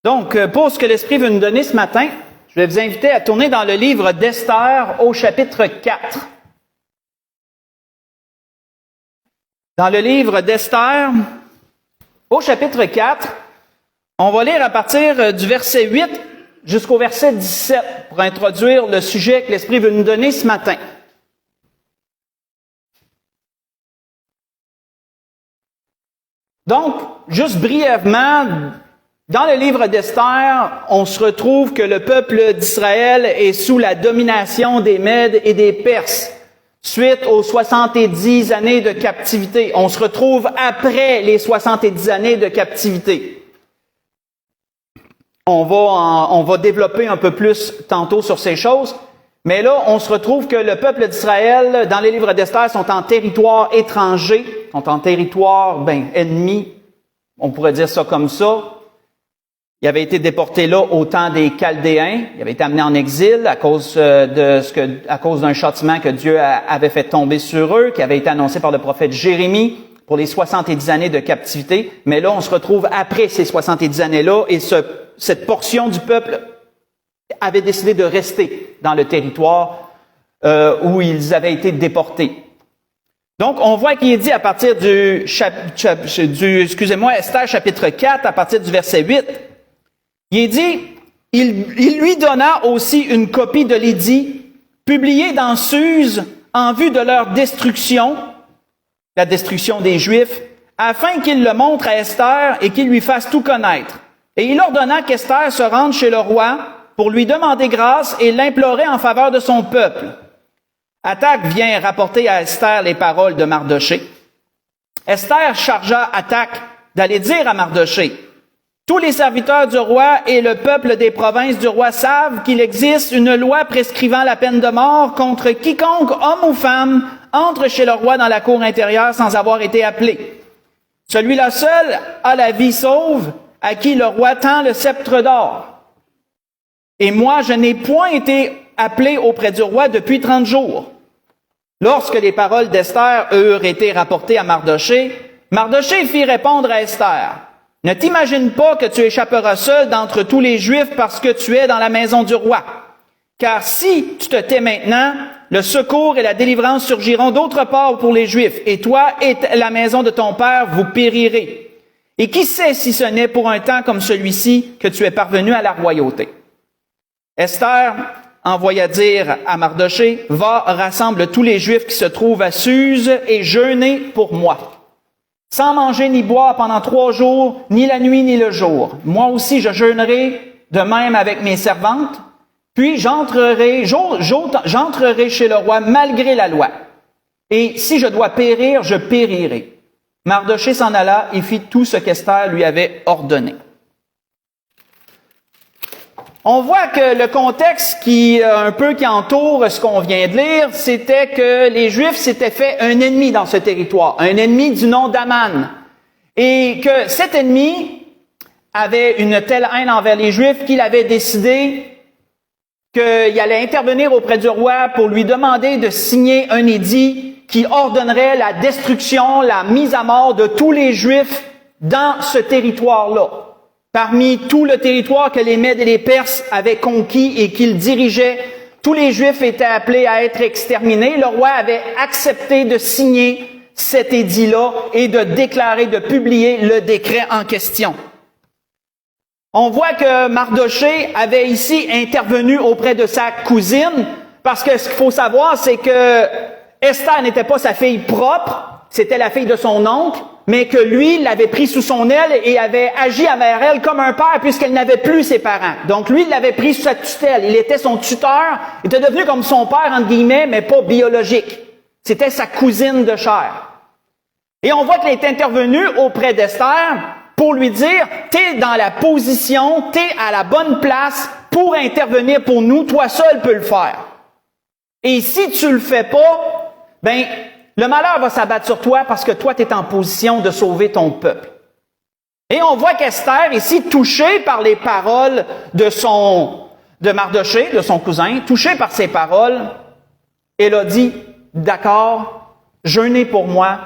Donc, pour ce que l'Esprit veut nous donner ce matin, je vais vous inviter à tourner dans le livre d'Esther au chapitre 4. Dans le livre d'Esther, au chapitre 4, on va lire à partir du verset 8 jusqu'au verset 17 pour introduire le sujet que l'Esprit veut nous donner ce matin. Donc, juste brièvement, dans le livre d'Esther, on se retrouve que le peuple d'Israël est sous la domination des Mèdes et des Perses. Suite aux 70 années de captivité. On se retrouve après les 70 années de captivité. On va développer un peu plus tantôt sur ces choses. Mais là, on se retrouve que le peuple d'Israël, dans les livres d'Esther, sont en territoire étranger, sont en territoire, ennemi. On pourrait dire ça comme ça. Il avait été déporté là au temps des Chaldéens. Il avait été amené en exil à cause d'un châtiment que Dieu avait fait tomber sur eux, qui avait été annoncé par le prophète Jérémie pour les 70 années de captivité. Mais là, on se retrouve après ces 70 années-là et cette portion du peuple avait décidé de rester dans le territoire où ils avaient été déportés. Donc, on voit qu'il est dit à partir Esther chapitre 4, à partir du verset 8, il est dit, il lui donna aussi une copie de l'édit, publié dans Suse en vue de leur destruction, la destruction des Juifs, afin qu'il le montre à Esther et qu'il lui fasse tout connaître. Et il ordonna qu'Esther se rende chez le roi pour lui demander grâce et l'implorer en faveur de son peuple. Attaque vient rapporter à Esther les paroles de Mardoché. Esther chargea Attaque d'aller dire à Mardoché, « Tous les serviteurs du roi et le peuple des provinces du roi savent qu'il existe une loi prescrivant la peine de mort contre quiconque, homme ou femme, entre chez le roi dans la cour intérieure sans avoir été appelé. Celui-là seul a la vie sauve, à qui le roi tend le sceptre d'or. Et moi, je n'ai point été appelé auprès du roi depuis 30 jours. » Lorsque les paroles d'Esther eurent été rapportées à Mardoché, Mardoché fit répondre à Esther, « Ne t'imagine pas que tu échapperas seul d'entre tous les Juifs parce que tu es dans la maison du roi. Car si tu te tais maintenant, le secours et la délivrance surgiront d'autre part pour les Juifs, et toi et la maison de ton père, vous périrez. Et qui sait si ce n'est pour un temps comme celui-ci que tu es parvenu à la royauté. » Esther envoya dire à Mardoché, « Va, rassemble tous les Juifs qui se trouvent à Suse et jeûnez pour moi. Sans manger ni boire pendant 3 jours, ni la nuit ni le jour. Moi aussi je jeûnerai de même avec mes servantes, puis j'entrerai chez le roi malgré la loi. Et si je dois périr, je périrai. » Mardoché s'en alla et fit tout ce qu'Esther lui avait ordonné. On voit que le contexte qui entoure ce qu'on vient de lire, c'était que les Juifs s'étaient fait un ennemi dans ce territoire, un ennemi du nom d'Aman. Et que cet ennemi avait une telle haine envers les Juifs qu'il avait décidé qu'il allait intervenir auprès du roi pour lui demander de signer un édit qui ordonnerait la destruction, la mise à mort de tous les Juifs dans ce territoire-là. Parmi tout le territoire que les Mèdes et les Perses avaient conquis et qu'ils dirigeaient, tous les Juifs étaient appelés à être exterminés. Le roi avait accepté de signer cet édit-là et de déclarer, de publier le décret en question. On voit que Mardoché avait ici intervenu auprès de sa cousine, parce que ce qu'il faut savoir, c'est que Esther n'était pas sa fille propre, c'était la fille de son oncle, mais que lui l'avait pris sous son aile et avait agi envers elle comme un père puisqu'elle n'avait plus ses parents. Donc lui, il l'avait pris sous sa tutelle. Il était son tuteur, il était devenu comme son père, entre guillemets, mais pas biologique. C'était sa cousine de chair. Et on voit qu'il est intervenu auprès d'Esther pour lui dire, t'es dans la position, t'es à la bonne place pour intervenir pour nous, toi seul peux le faire. Et si tu le fais pas, le malheur va s'abattre sur toi parce que toi, tu es en position de sauver ton peuple. Et on voit qu'Esther, ici, touchée par les paroles de Mardoché, de son cousin, touchée par ces paroles, elle a dit, « D'accord, jeûnez pour moi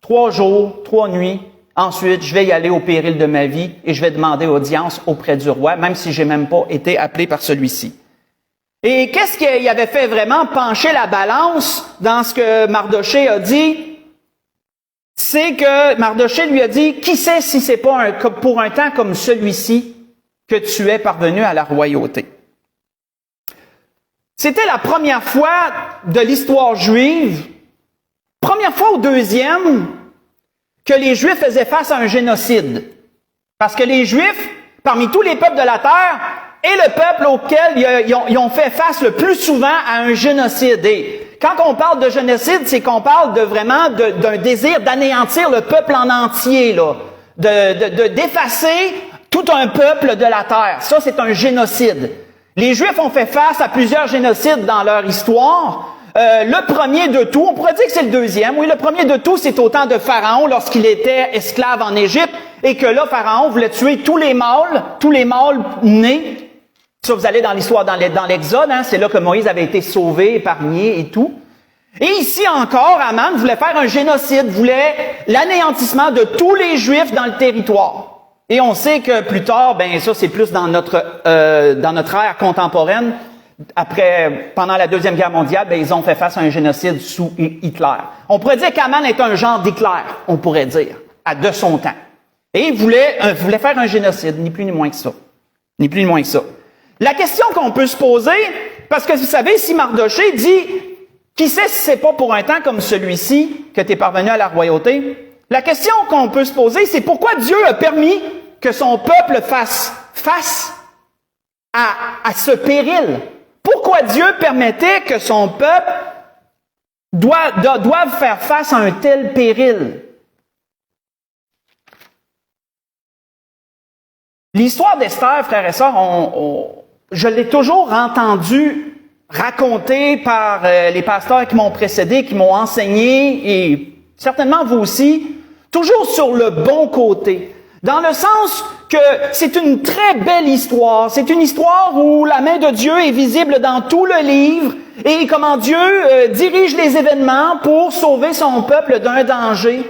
3 jours, 3 nuits, Ensuite, je vais y aller au péril de ma vie et je vais demander audience auprès du roi, même si j'ai même pas été appelé par celui-ci. Et qu'est-ce qui avait fait vraiment pencher la balance dans ce que Mardochée a dit? C'est que Mardochée lui a dit, qui sait si c'est pas pour un temps comme celui-ci que tu es parvenu à la royauté. C'était la première fois de l'histoire juive, première fois ou deuxième, que les Juifs faisaient face à un génocide. Parce que les Juifs, parmi tous les peuples de la terre, est le peuple auquel ils ont fait face le plus souvent à un génocide. Et quand on parle de génocide, c'est qu'on parle d'un désir d'anéantir le peuple en entier, là, d'effacer tout un peuple de la terre. Ça, c'est un génocide. Les Juifs ont fait face à plusieurs génocides dans leur histoire. Le premier de tout, on pourrait dire que c'est le deuxième. Oui, le premier de tout, c'est au temps de Pharaon, lorsqu'il était esclave en Égypte, et que là, Pharaon voulait tuer tous les mâles nés. Ça, vous allez dans l'histoire, dans l'Exode, hein, c'est là que Moïse avait été sauvé, épargné et tout. Et ici encore, Aman voulait faire un génocide, voulait l'anéantissement de tous les Juifs dans le territoire. Et on sait que plus tard, ça c'est plus dans notre ère contemporaine. Pendant la Deuxième Guerre mondiale, ils ont fait face à un génocide sous Hitler. On pourrait dire qu'Aman est un genre d'Hitler, on pourrait dire, de son temps. Et il voulait faire un génocide, ni plus ni moins que ça. Ni plus ni moins que ça. La question qu'on peut se poser, parce que vous savez, si Mardochée dit, qui sait si c'est pas pour un temps comme celui-ci que tu es parvenu à la royauté, la question qu'on peut se poser, c'est pourquoi Dieu a permis que son peuple fasse face à ce péril? Pourquoi Dieu permettait que son peuple doive faire face à un tel péril? L'histoire d'Esther, frères et sœurs, je l'ai toujours entendu raconter par les pasteurs qui m'ont précédé, qui m'ont enseigné, et certainement vous aussi, toujours sur le bon côté. Dans le sens que c'est une très belle histoire. C'est une histoire où la main de Dieu est visible dans tout le livre et comment Dieu dirige les événements pour sauver son peuple d'un danger.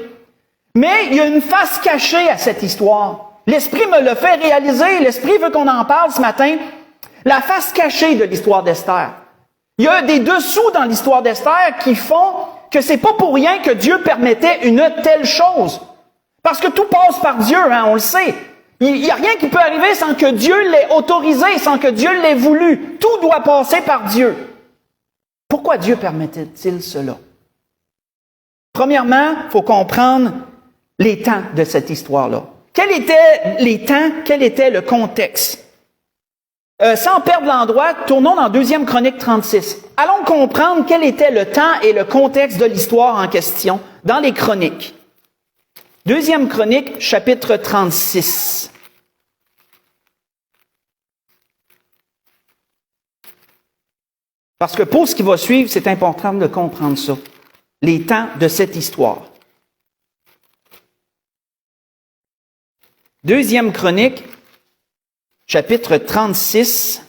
Mais il y a une face cachée à cette histoire. L'Esprit me l'a fait réaliser. L'Esprit veut qu'on en parle ce matin. La face cachée de l'histoire d'Esther. Il y a des dessous dans l'histoire d'Esther qui font que c'est pas pour rien que Dieu permettait une telle chose. Parce que tout passe par Dieu, hein, on le sait. Il n'y a rien qui peut arriver sans que Dieu l'ait autorisé, sans que Dieu l'ait voulu. Tout doit passer par Dieu. Pourquoi Dieu permettait-il cela? Premièrement, il faut comprendre les temps de cette histoire-là. Quels étaient les temps? Quel était le contexte? Sans perdre l'endroit, tournons dans 2 Chronique 36. Allons comprendre quel était le temps et le contexte de l'histoire en question dans les Chroniques. 2 Chronique, chapitre 36. Parce que pour ce qui va suivre, c'est important de comprendre ça. Les temps de cette histoire. 2 Chronique, chapitre 36.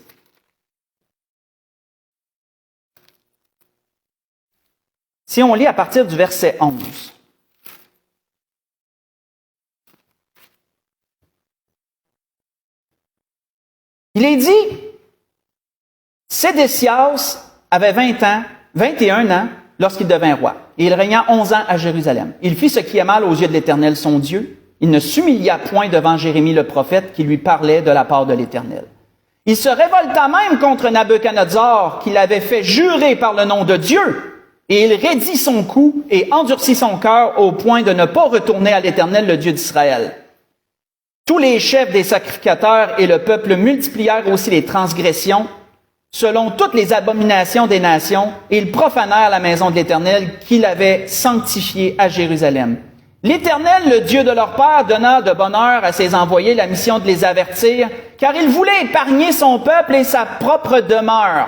Si on lit à partir du verset 11. Il est dit, Sédécias avait 21 ans, lorsqu'il devint roi, et il régna 11 ans à Jérusalem. Il fit ce qui est mal aux yeux de l'Éternel, son Dieu. Il ne s'humilia point devant Jérémie le prophète qui lui parlait de la part de l'Éternel. Il se révolta même contre Nabuchodonosor, qu'il avait fait jurer par le nom de Dieu, et il raidit son cou et endurcit son cœur au point de ne pas retourner à l'Éternel, le Dieu d'Israël. Tous les chefs des sacrificateurs et le peuple multiplièrent aussi les transgressions, selon toutes les abominations des nations, et ils profanèrent la maison de l'Éternel qu'il avait sanctifiée à Jérusalem. L'Éternel, le Dieu de leur père, donna de bonne heure à ses envoyés la mission de les avertir, car il voulait épargner son peuple et sa propre demeure.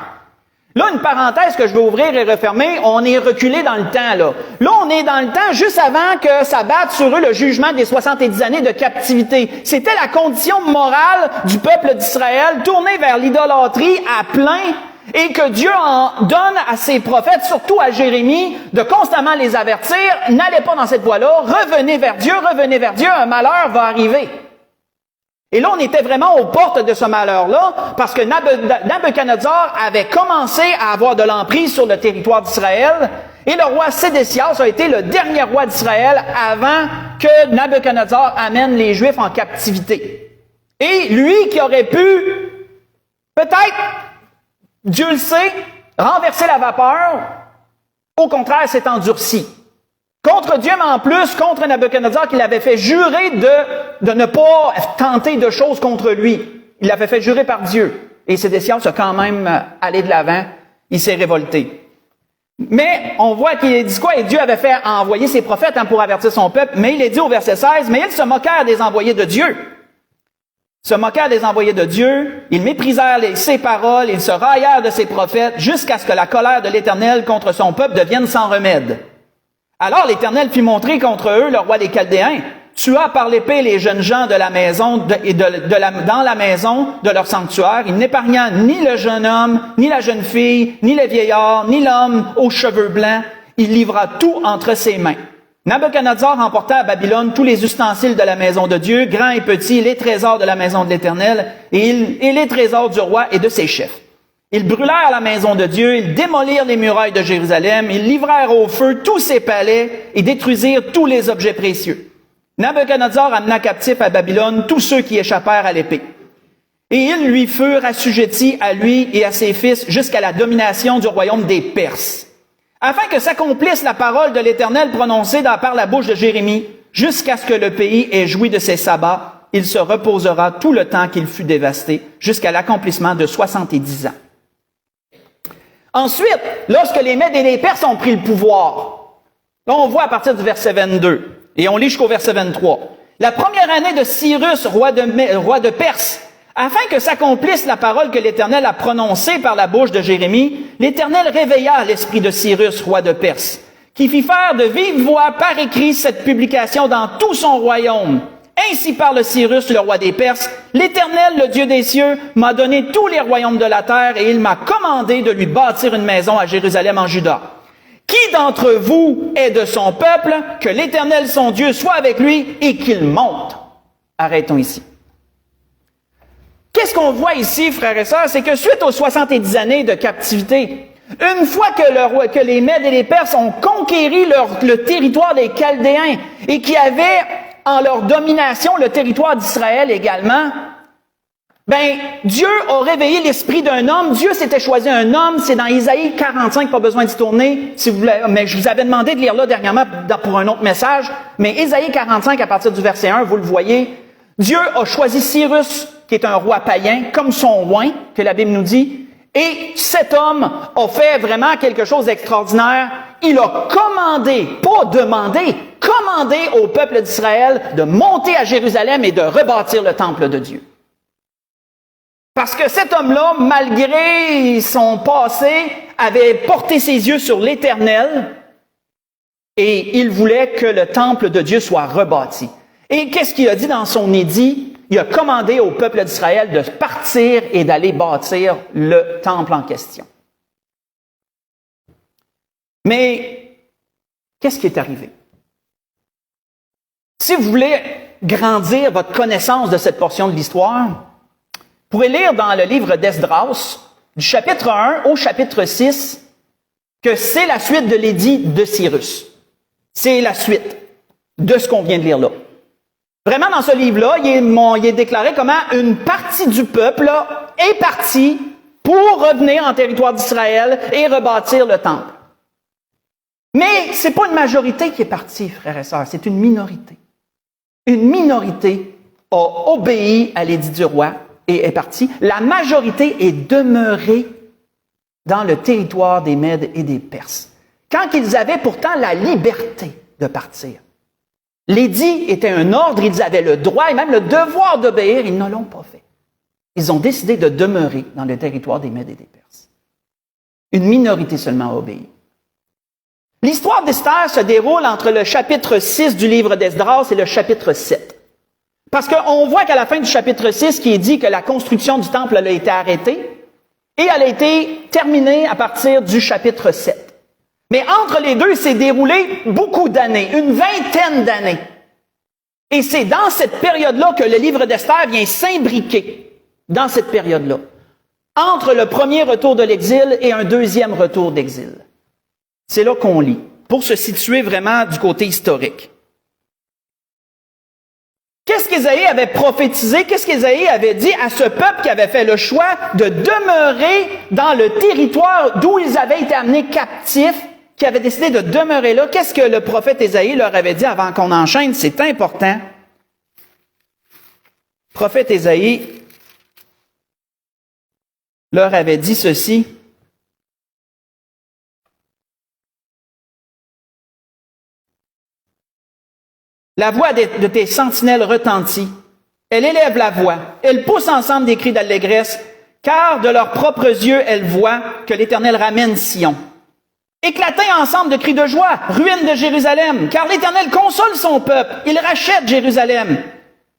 Là, une parenthèse que je vais ouvrir et refermer, on est reculé dans le temps, là. Là, on est dans le temps juste avant que s'abatte sur eux le jugement des 70 années de captivité. C'était la condition morale du peuple d'Israël, tourné vers l'idolâtrie à plein. et que Dieu en donne à ses prophètes, surtout à Jérémie, de constamment les avertir, n'allez pas dans cette voie-là, revenez vers Dieu, un malheur va arriver. Et là, on était vraiment aux portes de ce malheur-là, parce que Nabuchodonosor avait commencé à avoir de l'emprise sur le territoire d'Israël, et le roi Sédécias a été le dernier roi d'Israël avant que Nabuchodonosor amène les Juifs en captivité. Et lui qui aurait pu, peut-être, Dieu le sait, renverser la vapeur, au contraire, s'est endurci. Contre Dieu, mais en plus, contre Nabuchodonosor, qui l'avait fait jurer de ne pas tenter de choses contre lui. Il l'avait fait jurer par Dieu. Et Sédécias a quand même allé de l'avant. Il s'est révolté. Mais on voit qu'il dit quoi? Et Dieu avait fait envoyer ses prophètes pour avertir son peuple. Mais il est dit au verset 16, mais ils se moquèrent des envoyés de Dieu. Se moquèrent des envoyés de Dieu, ils méprisèrent ses paroles, ils se raillèrent de ses prophètes, jusqu'à ce que la colère de l'Éternel contre son peuple devienne sans remède. Alors l'Éternel fit montrer contre eux le roi des Chaldéens, tua par l'épée les jeunes gens de la maison dans la maison de leur sanctuaire. Il n'épargna ni le jeune homme, ni la jeune fille, ni le vieillard, ni l'homme aux cheveux blancs. Il livra tout entre ses mains. Nabuchodonosor emporta à Babylone tous les ustensiles de la maison de Dieu, grands et petits, les trésors de la maison de l'Éternel, et les trésors du roi et de ses chefs. Ils brûlèrent la maison de Dieu, ils démolirent les murailles de Jérusalem, ils livrèrent au feu tous ses palais et détruisirent tous les objets précieux. Nabuchodonosor amena captifs à Babylone tous ceux qui échappèrent à l'épée. Et ils lui furent assujettis à lui et à ses fils jusqu'à la domination du royaume des Perses, afin que s'accomplisse la parole de l'Éternel prononcée par la bouche de Jérémie, jusqu'à ce que le pays ait joui de ses sabbats, il se reposera tout le temps qu'il fut dévasté, jusqu'à l'accomplissement de 70 ans. Ensuite, lorsque les Mèdes et les Perses ont pris le pouvoir, là on voit à partir du verset 22, et on lit jusqu'au verset 23, la première année de Cyrus, roi de Perse, afin que s'accomplisse la parole que l'Éternel a prononcée par la bouche de Jérémie, l'Éternel réveilla l'esprit de Cyrus, roi de Perse, qui fit faire de vive voix par écrit cette publication dans tout son royaume. Ainsi parle Cyrus, le roi des Perses, l'Éternel, le Dieu des cieux, m'a donné tous les royaumes de la terre et il m'a commandé de lui bâtir une maison à Jérusalem en Juda. Qui d'entre vous est de son peuple, que l'Éternel son Dieu soit avec lui et qu'il monte? Arrêtons ici. Qu'est-ce qu'on voit ici, frères et sœurs? C'est que suite aux 70 années de captivité, une fois que les Mèdes et les Perses ont conquéri le territoire des Chaldéens et qui avaient en leur domination le territoire d'Israël également, Dieu a réveillé l'esprit d'un homme. Dieu s'était choisi un homme. C'est dans Isaïe 45, pas besoin d'y tourner. Si vous voulez, mais je vous avais demandé de lire là dernièrement pour un autre message. Mais Isaïe 45, à partir du verset 1, vous le voyez. Dieu a choisi Cyrus, qui est un roi païen, comme son oint, que la Bible nous dit. Et cet homme a fait vraiment quelque chose d'extraordinaire. Il a commandé, pas demandé, commandé au peuple d'Israël de monter à Jérusalem et de rebâtir le temple de Dieu. Parce que cet homme-là, malgré son passé, avait porté ses yeux sur l'Éternel et il voulait que le temple de Dieu soit rebâti. Et qu'est-ce qu'il a dit dans son édit? Il a commandé au peuple d'Israël de partir et d'aller bâtir le temple en question. Mais qu'est-ce qui est arrivé? Si vous voulez grandir votre connaissance de cette portion de l'histoire, vous pourrez lire dans le livre d'Esdras, du chapitre 1 au chapitre 6, que c'est la suite de l'édit de Cyrus. C'est la suite de ce qu'on vient de lire là. Vraiment, dans ce livre-là, il est déclaré comment une partie du peuple est partie pour revenir en territoire d'Israël et rebâtir le temple. Mais c'est pas une majorité qui est partie, frères et sœurs, c'est une minorité. Une minorité a obéi à l'édit du roi et est partie. La majorité est demeurée dans le territoire des Mèdes et des Perses, quand ils avaient pourtant la liberté de partir. L'édit était un ordre, ils avaient le droit et même le devoir d'obéir, ils ne l'ont pas fait. Ils ont décidé de demeurer dans le territoire des Mèdes et des Perses. Une minorité seulement a obéi. L'histoire d'Esther se déroule entre le chapitre 6 du livre d'Esdras et le chapitre 7. Parce qu'on voit qu'à la fin du chapitre 6, qui est dit que la construction du temple a été arrêtée, et elle a été terminée à partir du chapitre 7. Mais entre les deux, il s'est déroulé beaucoup d'années, une vingtaine d'années. Et c'est dans cette période-là que le livre d'Esther vient s'imbriquer, dans cette période-là, entre le premier retour de l'exil et un deuxième retour d'exil. C'est là qu'on lit, pour se situer vraiment du côté historique. Qu'est-ce qu'Ésaïe avait prophétisé? Qu'est-ce qu'Ésaïe avait dit à ce peuple qui avait fait le choix de demeurer dans le territoire d'où ils avaient été amenés captifs, qui avait décidé de demeurer là? Qu'est-ce que le prophète Ésaïe leur avait dit avant qu'on enchaîne? C'est important. Le prophète Ésaïe leur avait dit ceci. La voix de tes sentinelles retentit. Elle élève la voix. Elle pousse ensemble des cris d'allégresse, car de leurs propres yeux, elles voient que l'Éternel ramène Sion. Éclatez ensemble de cris de joie, ruines de Jérusalem, car l'Éternel console son peuple. Il rachète Jérusalem.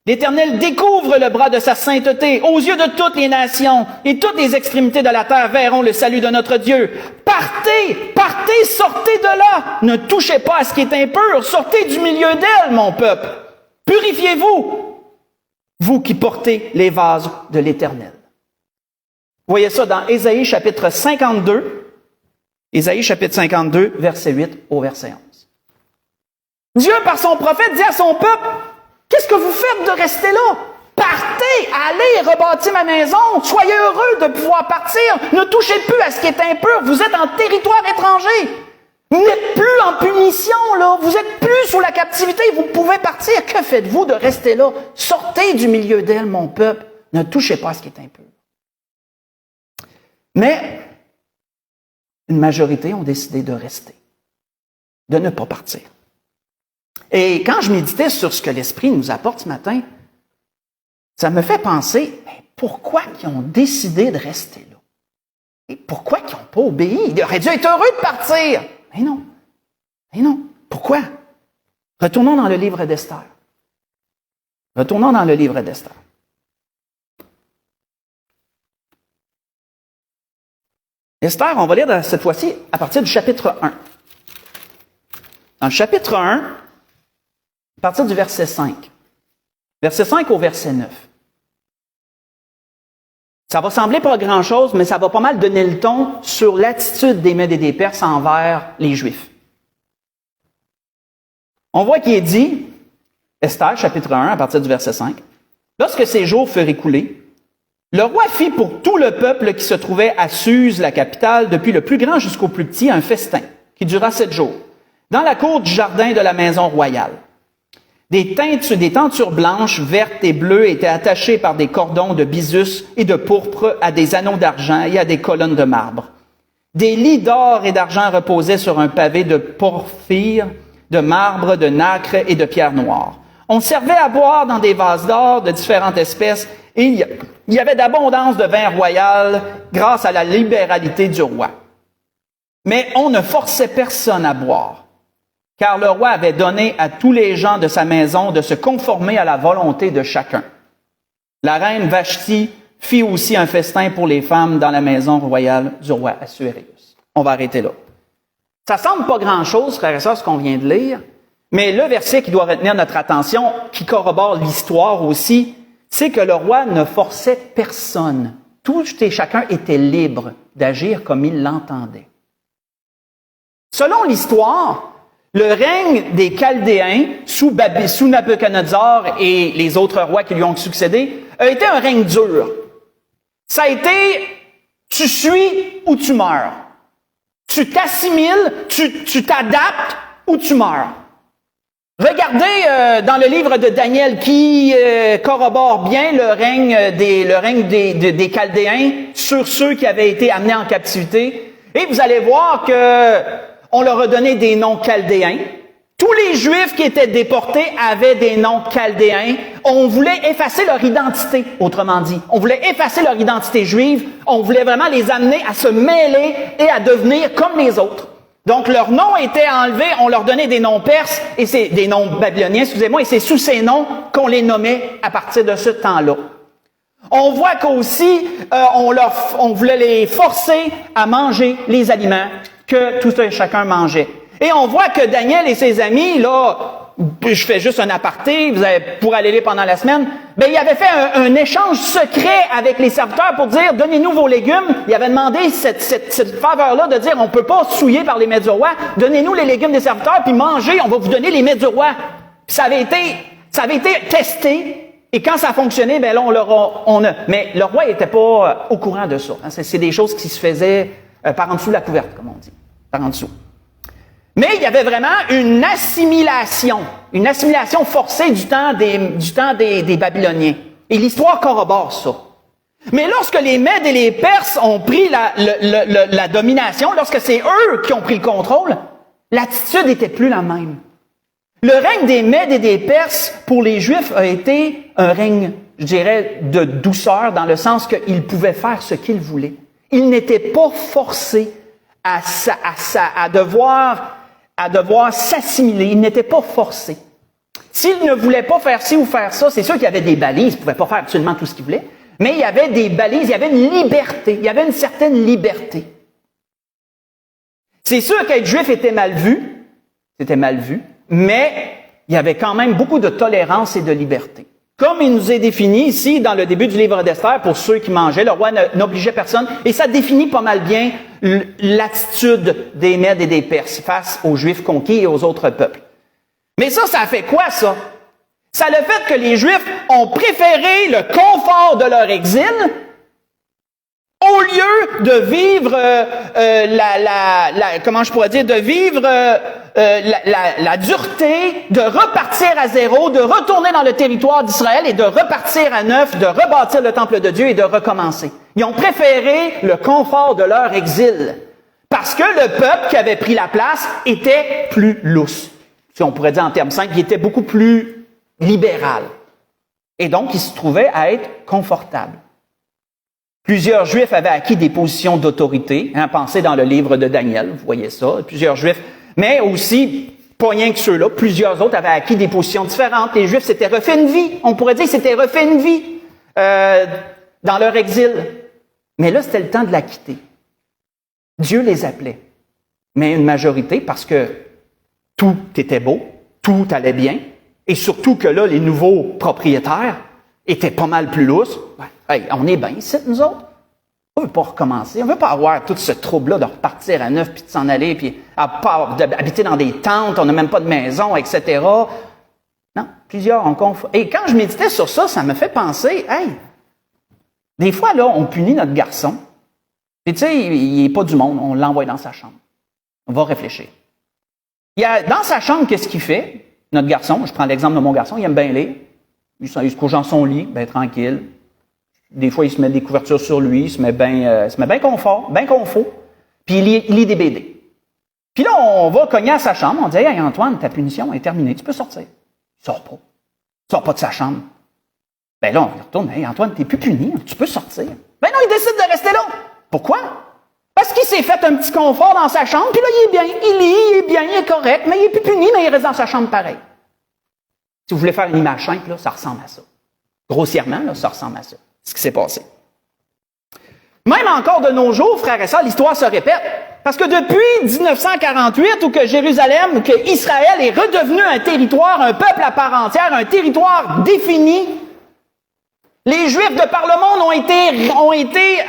L'Éternel découvre le bras de sa sainteté aux yeux de toutes les nations, et toutes les extrémités de la terre verront le salut de notre Dieu. Partez, partez, sortez de là. Ne touchez pas à ce qui est impur. Sortez du milieu d'elle, mon peuple. Purifiez-vous, vous qui portez les vases de l'Éternel. Vous voyez ça dans Ésaïe chapitre 52. Ésaïe chapitre 52, verset 8 au verset 11. Dieu, par son prophète, dit à son peuple, qu'est-ce que vous faites de rester là? Partez, allez rebâtir ma maison. Soyez heureux de pouvoir partir. Ne touchez plus à ce qui est impur. Vous êtes en territoire étranger. Vous n'êtes plus en punition, là. Vous n'êtes plus sous la captivité. Vous pouvez partir. Que faites-vous de rester là? Sortez du milieu d'elle, mon peuple. Ne touchez pas à ce qui est impur. Mais une majorité ont décidé de rester, de ne pas partir. Et quand je méditais sur ce que l'Esprit nous apporte ce matin, ça me fait penser, mais pourquoi ils ont décidé de rester là? Et pourquoi ils n'ont pas obéi? Ils auraient dû être heureux de partir. Mais non. Mais non. Pourquoi? Retournons dans le livre d'Esther. Retournons dans le livre d'Esther. Esther, on va lire cette fois-ci à partir du chapitre 1. Dans le chapitre 1, à partir du verset 5. Verset 5 au verset 9. Ça va sembler pas grand-chose, mais ça va pas mal donner le ton sur l'attitude des Mèdes et des Perses envers les Juifs. On voit qu'il est dit, Esther, chapitre 1, à partir du verset 5, « Lorsque ces jours furent écoulés, le roi fit pour tout le peuple qui se trouvait à Suse, la capitale, depuis le plus grand jusqu'au plus petit, un festin qui dura 7 jours, dans la cour du jardin de la maison royale. Des tentures blanches, vertes et bleues étaient attachées par des cordons de bisus et de pourpre à des anneaux d'argent et à des colonnes de marbre. Des lits d'or et d'argent reposaient sur un pavé de porphyre, de marbre, de nacre et de pierre noire. On servait à boire dans des vases d'or de différentes espèces et il y avait d'abondance de vin royal grâce à la libéralité du roi. Mais on ne forçait personne à boire, car le roi avait donné à tous les gens de sa maison de se conformer à la volonté de chacun. La reine Vashti fit aussi un festin pour les femmes dans la maison royale du roi Assuérus. On va arrêter là. Ça semble pas grand-chose, frères et sœurs, ce qu'on vient de lire, mais le verset qui doit retenir notre attention, qui corrobore l'histoire aussi, c'est que le roi ne forçait personne. Tout et chacun était libre d'agir comme il l'entendait. Selon l'histoire, le règne des Chaldéens, sous Nabuchodonosor et les autres rois qui lui ont succédé, a été un règne dur. Ça a été, tu suis ou tu meurs. Tu t'assimiles, tu t'adaptes ou tu meurs. Regardez dans le livre de Daniel qui corrobore bien le règne des Chaldéens sur ceux qui avaient été amenés en captivité. Et vous allez voir que on leur a donné des noms chaldéens. Tous les Juifs qui étaient déportés avaient des noms chaldéens. On voulait effacer leur identité, autrement dit. On voulait effacer leur identité juive. On voulait vraiment les amener à se mêler et à devenir comme les autres. Donc, leurs noms étaient enlevés. On leur donnait des noms perses, et c'est des noms babyloniens, excusez-moi, et c'est sous ces noms qu'on les nommait à partir de ce temps-là. On voit qu'aussi, on voulait les forcer à manger les aliments que tout un chacun mangeait. Et on voit que Daniel et ses amis, là, je fais juste un aparté, vous pourrez aller lire pendant la semaine, ben, il avait fait un échange secret avec les serviteurs pour dire, donnez-nous vos légumes. Il avait demandé cette faveur-là de dire, on peut pas souiller par les mets du roi, donnez-nous les légumes des serviteurs, puis mangez, on va vous donner les mets du roi. Puis ça avait été testé. Et quand ça fonctionnait, ben là, mais le roi n'était pas au courant de ça. Hein. C'est des choses qui se faisaient par en dessous de la couverte, comme on dit. Par en dessous. Mais il y avait vraiment une assimilation forcée du temps des Babyloniens. Et l'histoire corrobore ça. Mais lorsque les Mèdes et les Perses ont pris la domination, lorsque c'est eux qui ont pris le contrôle, l'attitude n'était plus la même. Le règne des Mèdes et des Perses, pour les Juifs, a été un règne, je dirais, de douceur, dans le sens qu'ils pouvaient faire ce qu'ils voulaient. Ils n'étaient pas forcés à devoir s'assimiler. Ils n'étaient pas forcés. S'ils ne voulaient pas faire ci ou faire ça, c'est sûr qu'il y avait des balises, ils ne pouvaient pas faire absolument tout ce qu'ils voulaient, mais il y avait des balises, il y avait une liberté, il y avait une certaine liberté. C'est sûr qu'être juif était mal vu, mais il y avait quand même beaucoup de tolérance et de liberté. Comme il nous est défini ici, dans le début du livre d'Esther, pour ceux qui mangeaient, le roi n'obligeait personne, et ça définit pas mal bien l'attitude des Mèdes et des Perses face aux Juifs conquis et aux autres peuples. Mais ça a fait quoi, ça? Ça a le fait que les Juifs ont préféré le confort de leur exil au lieu de vivre la dureté de repartir à zéro, de retourner dans le territoire d'Israël et de repartir à neuf, de rebâtir le temple de Dieu et de recommencer. Ils ont préféré le confort de leur exil parce que le peuple qui avait pris la place était plus lousse. Si on pourrait dire en termes simples, il était beaucoup plus libéral. Et donc, il se trouvait à être confortable. Plusieurs Juifs avaient acquis des positions d'autorité. Pensez dans le livre de Daniel, vous voyez ça. Plusieurs Juifs, mais aussi, pas rien que ceux-là, plusieurs autres avaient acquis des positions différentes. Les Juifs s'étaient refait une vie. On pourrait dire qu'ils s'étaient refait une vie dans leur exil. Mais là, c'était le temps de la quitter. Dieu les appelait. Mais une majorité, parce que tout était beau, tout allait bien, et surtout que là, les nouveaux propriétaires étaient pas mal plus lousses. Hey, on est bien ici, nous autres. On veut pas recommencer. On veut pas avoir tout ce trouble-là de repartir à neuf puis de s'en aller puis d'habiter dans des tentes. On n'a même pas de maison, etc. Non, plusieurs ont confondu. Et quand je méditais sur ça, ça me fait penser, hey, des fois, là, on punit notre garçon. Puis tu sais, il n'est pas du monde. On l'envoie dans sa chambre. On va réfléchir. Dans sa chambre, qu'est-ce qu'il fait? Notre garçon, je prends l'exemple de mon garçon, il aime bien lire. Il se couche dans son lit, bien tranquille. Des fois, il se met des couvertures sur lui, il se met bien confort, bien confort, puis il lit des BD. Puis là, on va cogner à sa chambre, on dit « Hey Antoine, ta punition est terminée, tu peux sortir. » Il sort pas. Il sort pas de sa chambre. Ben là, on retourne « Hey Antoine, t'es plus puni, tu peux sortir. » Ben non, il décide de rester là. Pourquoi? Parce qu'il s'est fait un petit confort dans sa chambre, puis là, il est bien, il lit, il est bien, il est correct, mais il est plus puni, mais il reste dans sa chambre pareil. Si vous voulez faire une image simple, là, ça ressemble à ça. Grossièrement, là, ça ressemble à ça. Ce qui s'est passé. Même encore de nos jours, frères et sœurs, l'histoire se répète. Parce que depuis 1948, où que Jérusalem, que Israël est redevenu un territoire, un peuple à part entière, un territoire défini, les Juifs de par le monde ont été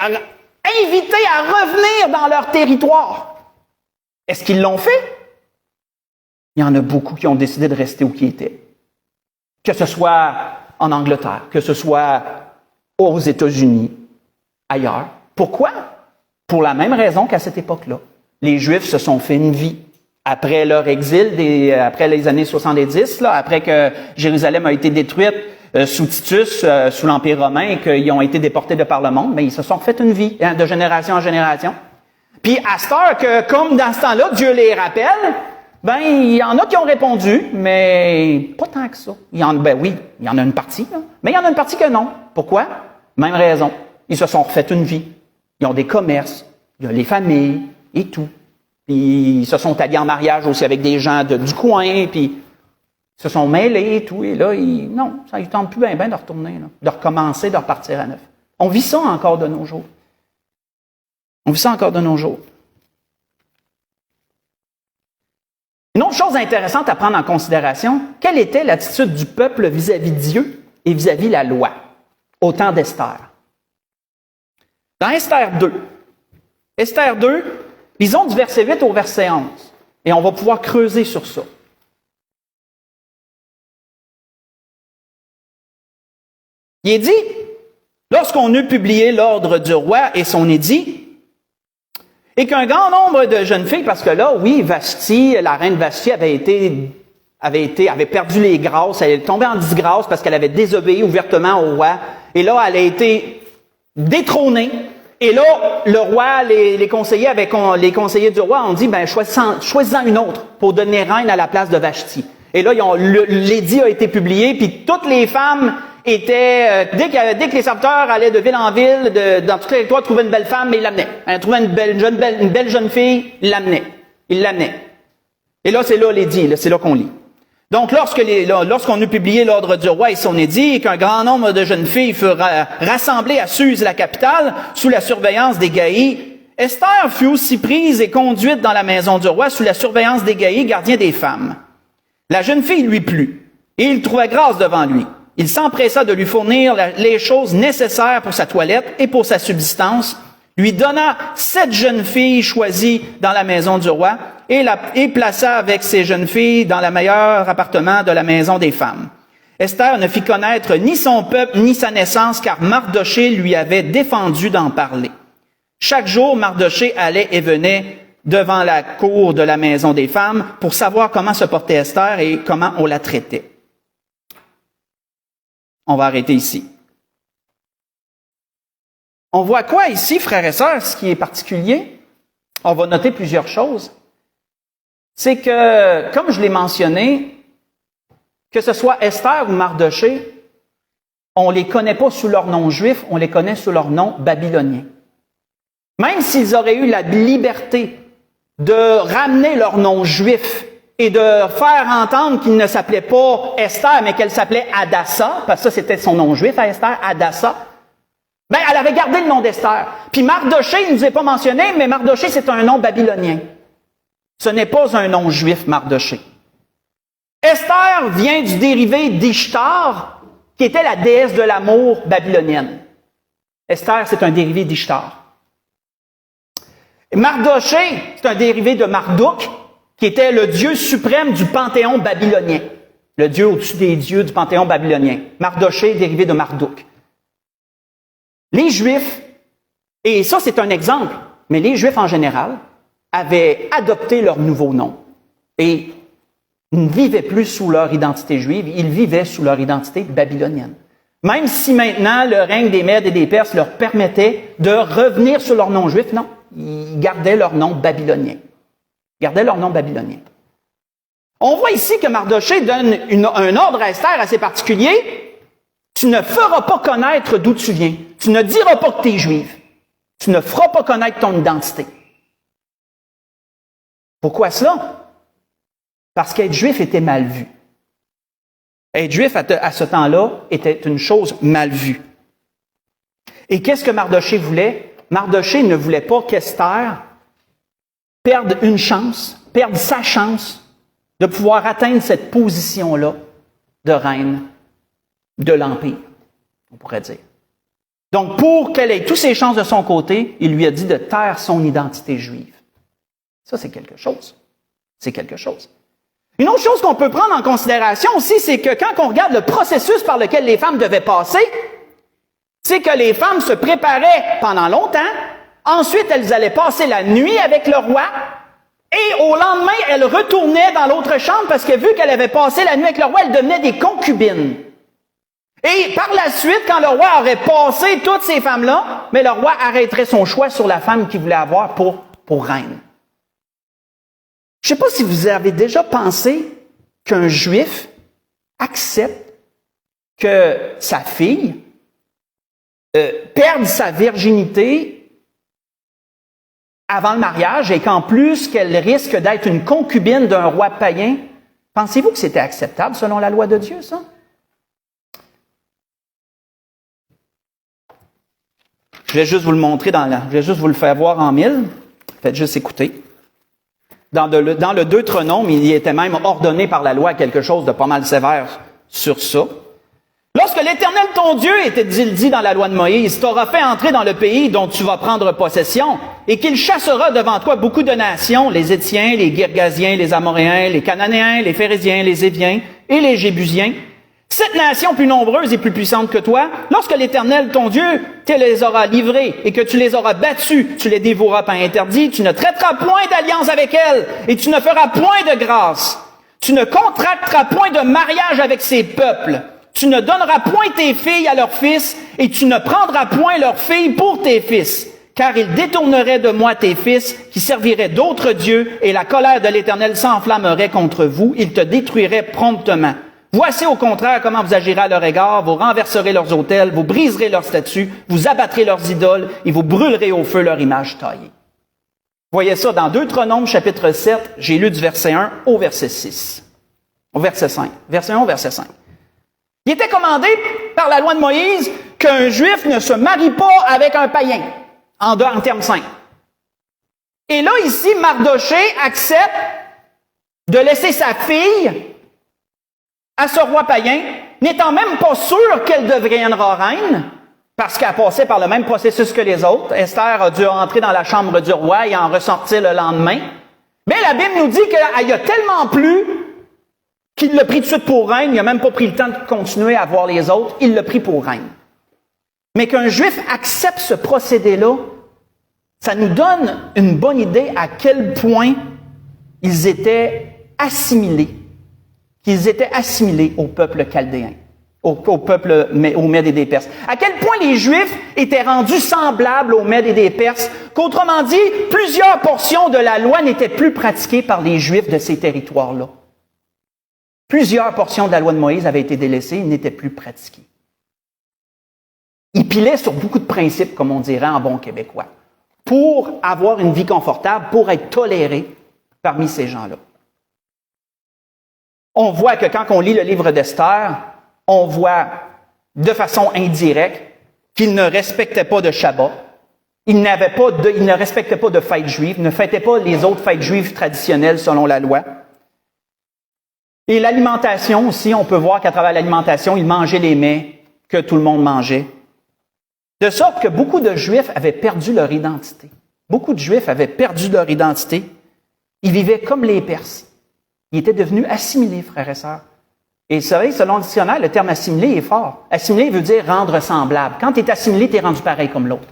invités à revenir dans leur territoire. Est-ce qu'ils l'ont fait? Il y en a beaucoup qui ont décidé de rester où ils étaient. Que ce soit en Angleterre, que ce soit aux États-Unis, ailleurs. Pourquoi? Pour la même raison qu'à cette époque-là. Les Juifs se sont fait une vie. Après leur exil, après les années 70, là, après que Jérusalem a été détruite sous Titus, sous l'Empire romain, et qu'ils ont été déportés de par le monde, mais ils se sont fait une vie, de génération en génération. Puis à cette heure que, comme dans ce temps-là, Dieu les rappelle, ben il y en a qui ont répondu, mais pas tant que ça. Oui, il y en a une partie, là, mais il y en a une partie que non. Pourquoi? Même raison. Ils se sont refait une vie. Ils ont des commerces, il y a les familles et tout. Puis ils se sont alliés en mariage aussi avec des gens du coin. Puis Ils se sont mêlés et tout, et là, non, ça ne tente plus bien de retourner, là, de recommencer, de repartir à neuf. On vit ça encore de nos jours. On vit ça encore de nos jours. Une autre chose intéressante à prendre en considération, quelle était l'attitude du peuple vis-à-vis Dieu et vis-à-vis la loi, au temps d'Esther? Dans Esther 2, lisons du verset 8 au verset 11, et on va pouvoir creuser sur ça. Il est dit, lorsqu'on eut publié l'ordre du roi et son édit, et qu'un grand nombre de jeunes filles, parce que là, oui, Vashti, la reine Vashti avait perdu les grâces, elle est tombée en disgrâce parce qu'elle avait désobéi ouvertement au roi, et là, elle a été détrônée, et là, le roi, les conseillers du roi ont dit, ben, choisis-en une autre pour donner reine à la place de Vashti. Et là, l'édit a été publié, puis toutes les femmes étaient, dès que les serviteurs allaient de ville en ville, dans tout le territoire, trouvaient une belle femme, mais ils l'amenaient. Ils trouvaient une belle jeune fille, ils l'amenaient. Et là, c'est là l'édit, c'est là qu'on lit. Donc, lorsqu'on eut publié l'ordre du roi et son édit, et qu'un grand nombre de jeunes filles furent rassemblées à Suse, la capitale, sous la surveillance d'Hégaï, Esther fut aussi prise et conduite dans la maison du roi sous la surveillance d'Hégaï, gardien des femmes. La jeune fille lui plut, et il trouva grâce devant lui. Il s'empressa de lui fournir les choses nécessaires pour sa toilette et pour sa subsistance, lui donna 7 jeunes filles choisies dans la maison du roi et plaça avec ces jeunes filles dans le meilleur appartement de la maison des femmes. Esther ne fit connaître ni son peuple ni sa naissance, car Mardoché lui avait défendu d'en parler. Chaque jour, Mardoché allait et venait devant la cour de la maison des femmes pour savoir comment se portait Esther et comment on la traitait. On va arrêter ici. On voit quoi ici, frères et sœurs, ce qui est particulier? On va noter plusieurs choses. C'est que, comme je l'ai mentionné, que ce soit Esther ou Mardoché, on les connaît pas sous leur nom juif, on les connaît sous leur nom babylonien. Même s'ils auraient eu la liberté de ramener leur nom juif et de faire entendre qu'il ne s'appelait pas Esther, mais qu'elle s'appelait Hadassa, parce que ça c'était son nom juif à Esther, Hadassa, ben elle avait gardé le nom d'Esther. Puis Mardoché, il ne nous est pas mentionné, mais Mardoché c'est un nom babylonien. Ce n'est pas un nom juif, Mardoché. Esther vient du dérivé d'Ishtar, qui était la déesse de l'amour babylonienne. Esther, c'est un dérivé d'Ishtar. Mardoché, c'est un dérivé de Marduk, qui était le dieu suprême du panthéon babylonien. Le dieu au-dessus des dieux du panthéon babylonien. Mardoché, dérivé de Marduk. Les Juifs, et ça c'est un exemple, mais les Juifs en général, avaient adopté leur nouveau nom. Et ne vivaient plus sous leur identité juive, ils vivaient sous leur identité babylonienne. Même si maintenant le règne des Mèdes et des Perses leur permettait de revenir sur leur nom juif, non, ils gardaient leur nom babylonien. On voit ici que Mardoché donne un ordre à Esther assez particulier. Tu ne feras pas connaître d'où tu viens. Tu ne diras pas que tu es juive. Tu ne feras pas connaître ton identité. Pourquoi cela? Parce qu'être juif était mal vu. Être juif à ce temps-là était une chose mal vue. Et qu'est-ce que Mardoché voulait? Mardoché ne voulait pas qu'Esther perde sa chance de pouvoir atteindre cette position-là de reine de l'Empire, on pourrait dire. Donc, pour qu'elle ait toutes ses chances de son côté, il lui a dit de taire son identité juive. Ça, c'est quelque chose. Une autre chose qu'on peut prendre en considération aussi, c'est que quand on regarde le processus par lequel les femmes devaient passer, c'est que les femmes se préparaient pendant longtemps, ensuite elles allaient passer la nuit avec le roi, et au lendemain, elles retournaient dans l'autre chambre parce que vu qu'elles avaient passé la nuit avec le roi, elles devenaient des concubines. Et par la suite, quand le roi aurait passé toutes ces femmes-là, mais le roi arrêterait son choix sur la femme qu'il voulait avoir pour reine. Je ne sais pas si vous avez déjà pensé qu'un juif accepte que sa fille perde sa virginité avant le mariage et qu'en plus qu'elle risque d'être une concubine d'un roi païen Pensez-vous que c'était acceptable selon la loi de Dieu, ça? Je vais juste vous le montrer je vais juste vous le faire voir en mille. Faites juste écouter. Dans le Deutéronome, il y était même ordonné par la loi quelque chose de pas mal sévère sur ça. Lorsque l'Éternel, ton Dieu, était-il dit dans la loi de Moïse, t'aura fait entrer dans le pays dont tu vas prendre possession, et qu'il chassera devant toi beaucoup de nations, les Étiens, les Girgasiens, les Amoréens, les Cananéens, les Phérésiens, les Éviens et les Jébusiens, 7 nations plus nombreuses et plus puissantes que toi, lorsque l'Éternel, ton Dieu, te les aura livrées et que tu les auras battues, tu les dévoueras par interdit, tu ne traiteras point d'alliance avec elles et tu ne feras point de grâce. Tu ne contracteras point de mariage avec ces peuples. Tu ne donneras point tes filles à leurs fils et tu ne prendras point leurs filles pour tes fils. Car ils détourneraient de moi tes fils, qui serviraient d'autres dieux, et la colère de l'Éternel s'enflammerait contre vous, ils te détruiraient promptement. Voici au contraire comment vous agirez à leur égard, vous renverserez leurs autels, vous briserez leurs statues, vous abattrez leurs idoles, et vous brûlerez au feu leur image taillée. Voyez ça dans Deutéronome chapitre 7, j'ai lu du verset 1 au verset 6. Au verset 5. Verset 1 au verset 5. Il était commandé par la loi de Moïse qu'un juif ne se marie pas avec un païen, en termes simples. Et là, ici, Mardoché accepte de laisser sa fille à ce roi païen, n'étant même pas sûr qu'elle deviendra reine, parce qu'elle passait par le même processus que les autres. Esther a dû entrer dans la chambre du roi et en ressortir le lendemain. Mais la Bible nous dit qu'il a tellement plu qu'il l'a pris tout de suite pour reine. Il n'a même pas pris le temps de continuer à voir les autres. Il l'a pris pour reine. Mais qu'un juif accepte ce procédé-là, ça nous donne une bonne idée à quel point ils étaient assimilés. Qu'ils étaient assimilés au peuple chaldéen, au peuple, aux Mèdes et des Perses. À quel point les Juifs étaient rendus semblables aux Mèdes et des Perses, qu'autrement dit, plusieurs portions de la loi n'étaient plus pratiquées par les Juifs de ces territoires-là. Plusieurs portions de la loi de Moïse avaient été délaissées et n'étaient plus pratiquées. Ils pilaient sur beaucoup de principes, comme on dirait en bon québécois, pour avoir une vie confortable, pour être tolérés parmi ces gens-là. On voit que quand on lit le livre d'Esther, on voit de façon indirecte qu'ils ne respectaient pas de Shabbat, ils ne respectaient pas de fêtes juives, ne fêtaient pas les autres fêtes juives traditionnelles selon la loi. Et l'alimentation aussi, on peut voir qu'à travers l'alimentation, ils mangeaient les mets que tout le monde mangeait. De sorte que beaucoup de Juifs avaient perdu leur identité. Beaucoup de Juifs avaient perdu leur identité. Ils vivaient comme les Perses. Ils étaient devenus assimilés, frères et sœurs. Et vous savez, selon le dictionnaire, le terme assimilé est fort. Assimilé veut dire rendre semblable. Quand tu es assimilé, tu es rendu pareil comme l'autre.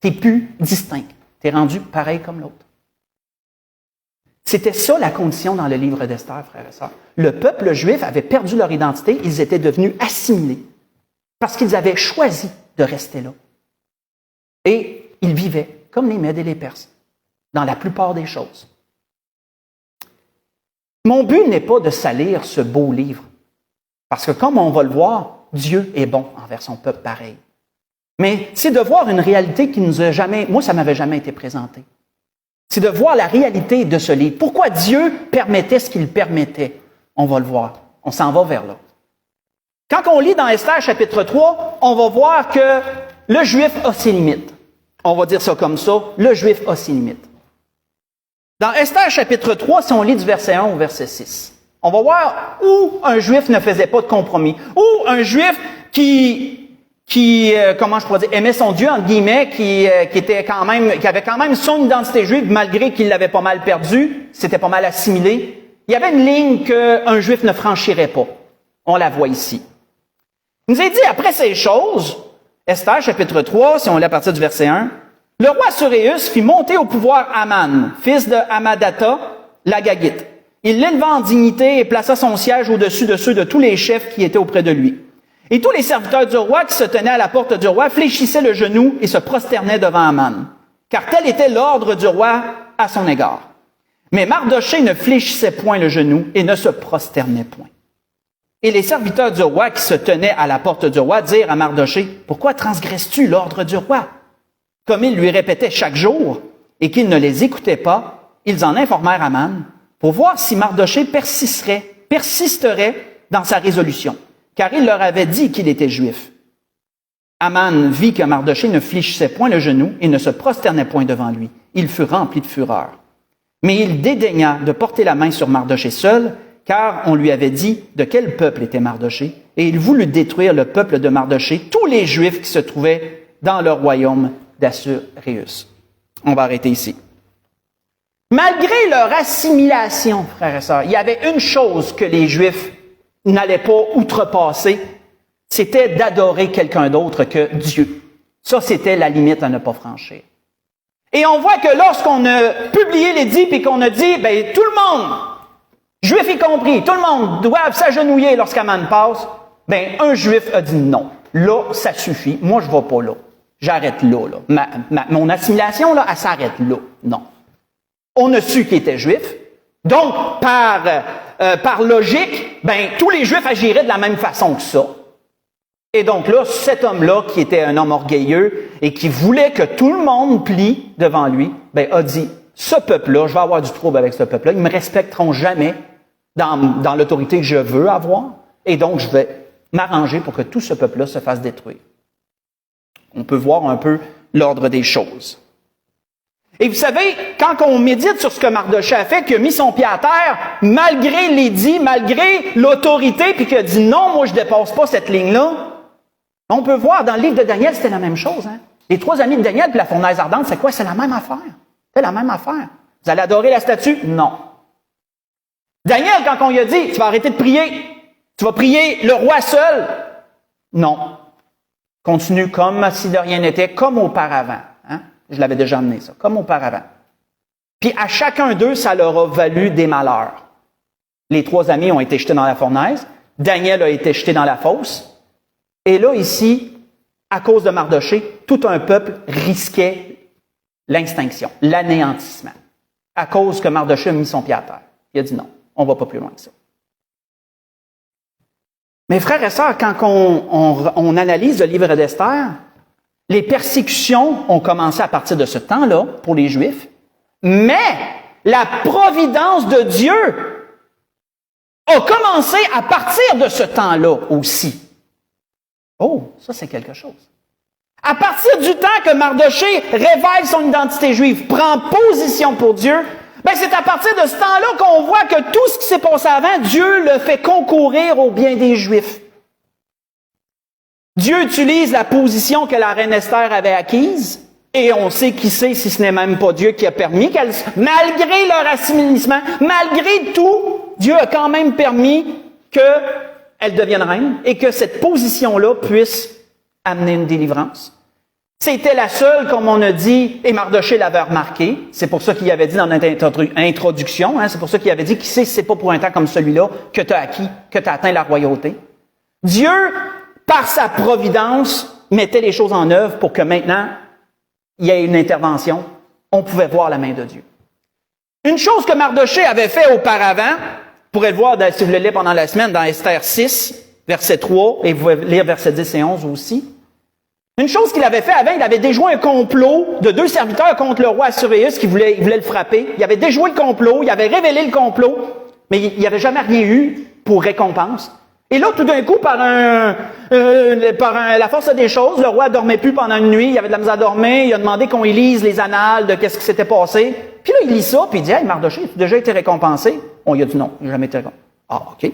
Tu n'es plus distinct. Tu es rendu pareil comme l'autre. C'était ça la condition dans le livre d'Esther, frères et sœurs. Le peuple juif avait perdu leur identité, ils étaient devenus assimilés. Parce qu'ils avaient choisi de rester là. Et ils vivaient comme les Mèdes et les Perses, dans la plupart des choses. Mon but n'est pas de salir ce beau livre, parce que comme on va le voir, Dieu est bon envers son peuple pareil. Mais c'est de voir une réalité qui nous a jamais, moi ça m'avait jamais été présenté. C'est de voir la réalité de ce livre. Pourquoi Dieu permettait ce qu'il permettait? On va le voir. On s'en va vers là. Quand on lit dans Esther chapitre 3, on va voir que le Juif a ses limites. On va dire ça comme ça, le Juif a ses limites. Dans Esther chapitre 3, si on lit du verset 1 au verset 6, on va voir où un Juif ne faisait pas de compromis, où un Juif qui comment je pourrais dire, aimait son Dieu, entre guillemets, qui avait quand même son identité juive, malgré qu'il l'avait pas mal perdue, c'était pas mal assimilé. Il y avait une ligne qu'un Juif ne franchirait pas. On la voit ici. Il nous est dit, après ces choses, Esther chapitre 3, si on lit à partir du verset 1, le roi Assuérus fit monter au pouvoir Aman, fils de Hammedatha, l'Agagite. Il l'éleva en dignité et plaça son siège au-dessus de ceux de tous les chefs qui étaient auprès de lui. Et tous les serviteurs du roi qui se tenaient à la porte du roi fléchissaient le genou et se prosternaient devant Aman, car tel était l'ordre du roi à son égard. Mais Mardoché ne fléchissait point le genou et ne se prosternait point. Et les serviteurs du roi qui se tenaient à la porte du roi dirent à Mardoché, « Pourquoi transgresses-tu l'ordre du roi ?» Comme il lui répétait chaque jour et qu'il ne les écoutait pas, ils en informèrent Aman pour voir si Mardoché persisterait persisterait dans sa résolution, car il leur avait dit qu'il était juif. Aman vit que Mardochée ne fléchissait point le genou et ne se prosternait point devant lui. Il fut rempli de fureur. Mais il dédaigna de porter la main sur Mardochée seul, car on lui avait dit de quel peuple était Mardochée, et il voulut détruire le peuple de Mardochée, tous les Juifs qui se trouvaient dans le royaume d'Assuérus. On va arrêter ici. Malgré leur assimilation, frères et sœurs, il y avait une chose que les Juifs n'allaient pas outrepasser, c'était d'adorer quelqu'un d'autre que Dieu. Ça, c'était la limite à ne pas franchir. Et on voit que lorsqu'on a publié l'édit et qu'on a dit, ben tout le monde, Juifs y compris, tout le monde doit s'agenouiller lorsqu'Aman passe, ben un Juif a dit non. Là, ça suffit. Moi, je ne vais pas là. J'arrête là. Mon assimilation, là, elle s'arrête là. Non. On a su qu'il était juif. Donc, par logique, ben tous les Juifs agiraient de la même façon que ça. Et donc là, cet homme-là, qui était un homme orgueilleux et qui voulait que tout le monde plie devant lui, ben a dit, ce peuple-là, je vais avoir du trouble avec ce peuple-là, ils ne me respecteront jamais dans l'autorité que je veux avoir, et donc je vais m'arranger pour que tout ce peuple-là se fasse détruire. On peut voir un peu l'ordre des choses. Et vous savez, quand on médite sur ce que Mardochée a fait, qu'il a mis son pied à terre, malgré l'édit, malgré l'autorité, puis qu'il a dit non, moi je dépasse pas cette ligne-là, on peut voir dans le livre de Daniel, c'était la même chose. Hein? Les 3 amis de Daniel puis la fournaise ardente, c'est quoi? C'est la même affaire. C'est la même affaire. Vous allez adorer la statue? Non. Daniel, quand on lui a dit, tu vas arrêter de prier, tu vas prier le roi seul? Non. Continue comme si de rien n'était, comme auparavant. Hein? Je l'avais déjà amené, ça. Comme auparavant. Puis à chacun d'eux, ça leur a valu des malheurs. Les 3 amis ont été jetés dans la fournaise. Daniel a été jeté dans la fosse. Et là, ici, à cause de Mardochée, tout un peuple risquait l'extinction, l'anéantissement. À cause que Mardochée a mis son pied à terre. Il a dit non, on ne va pas plus loin que ça. Mes frères et sœurs, quand on analyse le livre d'Esther, les persécutions ont commencé à partir de ce temps-là pour les Juifs, mais la providence de Dieu a commencé à partir de ce temps-là aussi. Oh, ça c'est quelque chose. À partir du temps que Mardochée révèle son identité juive, prend position pour Dieu, ben c'est à partir de ce temps-là qu'on voit que tout ce qui s'est passé avant, Dieu le fait concourir au bien des Juifs. Dieu utilise la position que la reine Esther avait acquise, et on sait qui c'est si ce n'est même pas Dieu qui a permis qu'elle, malgré leur assimilissement, malgré tout, Dieu a quand même permis qu'elle devienne reine et que cette position-là puisse amener une délivrance. C'était la seule, comme on a dit, et Mardochée l'avait remarqué. C'est pour ça qu'il avait dit dans notre introduction, c'est pour ça qu'il avait dit, qui sait si c'est pas pour un temps comme celui-là que tu as acquis, que tu as atteint la royauté. Dieu, par sa providence, mettait les choses en œuvre pour que maintenant, il y ait une intervention. On pouvait voir la main de Dieu. Une chose que Mardochée avait fait auparavant, vous pourrez le voir si vous le lisez pendant la semaine dans Esther 6, verset 3, et vous pouvez lire versets 10 et 11 aussi. Une chose qu'il avait fait avant, il avait déjoué un complot de 2 serviteurs contre le roi Assuérus qui voulait le frapper. Il avait déjoué le complot, il avait révélé le complot, mais il n'y avait jamais rien eu pour récompense. Et là, tout d'un coup, par la force des choses, le roi dormait plus pendant une nuit, il avait de la misère à dormir, il a demandé qu'on y lise les annales de qu'est-ce qui s'était passé. Puis là, il lit ça, puis il dit, « Hey, Mardochée, as-tu déjà été récompensé? » On lui a dit non, il n'a jamais été récompensé. Ah, OK.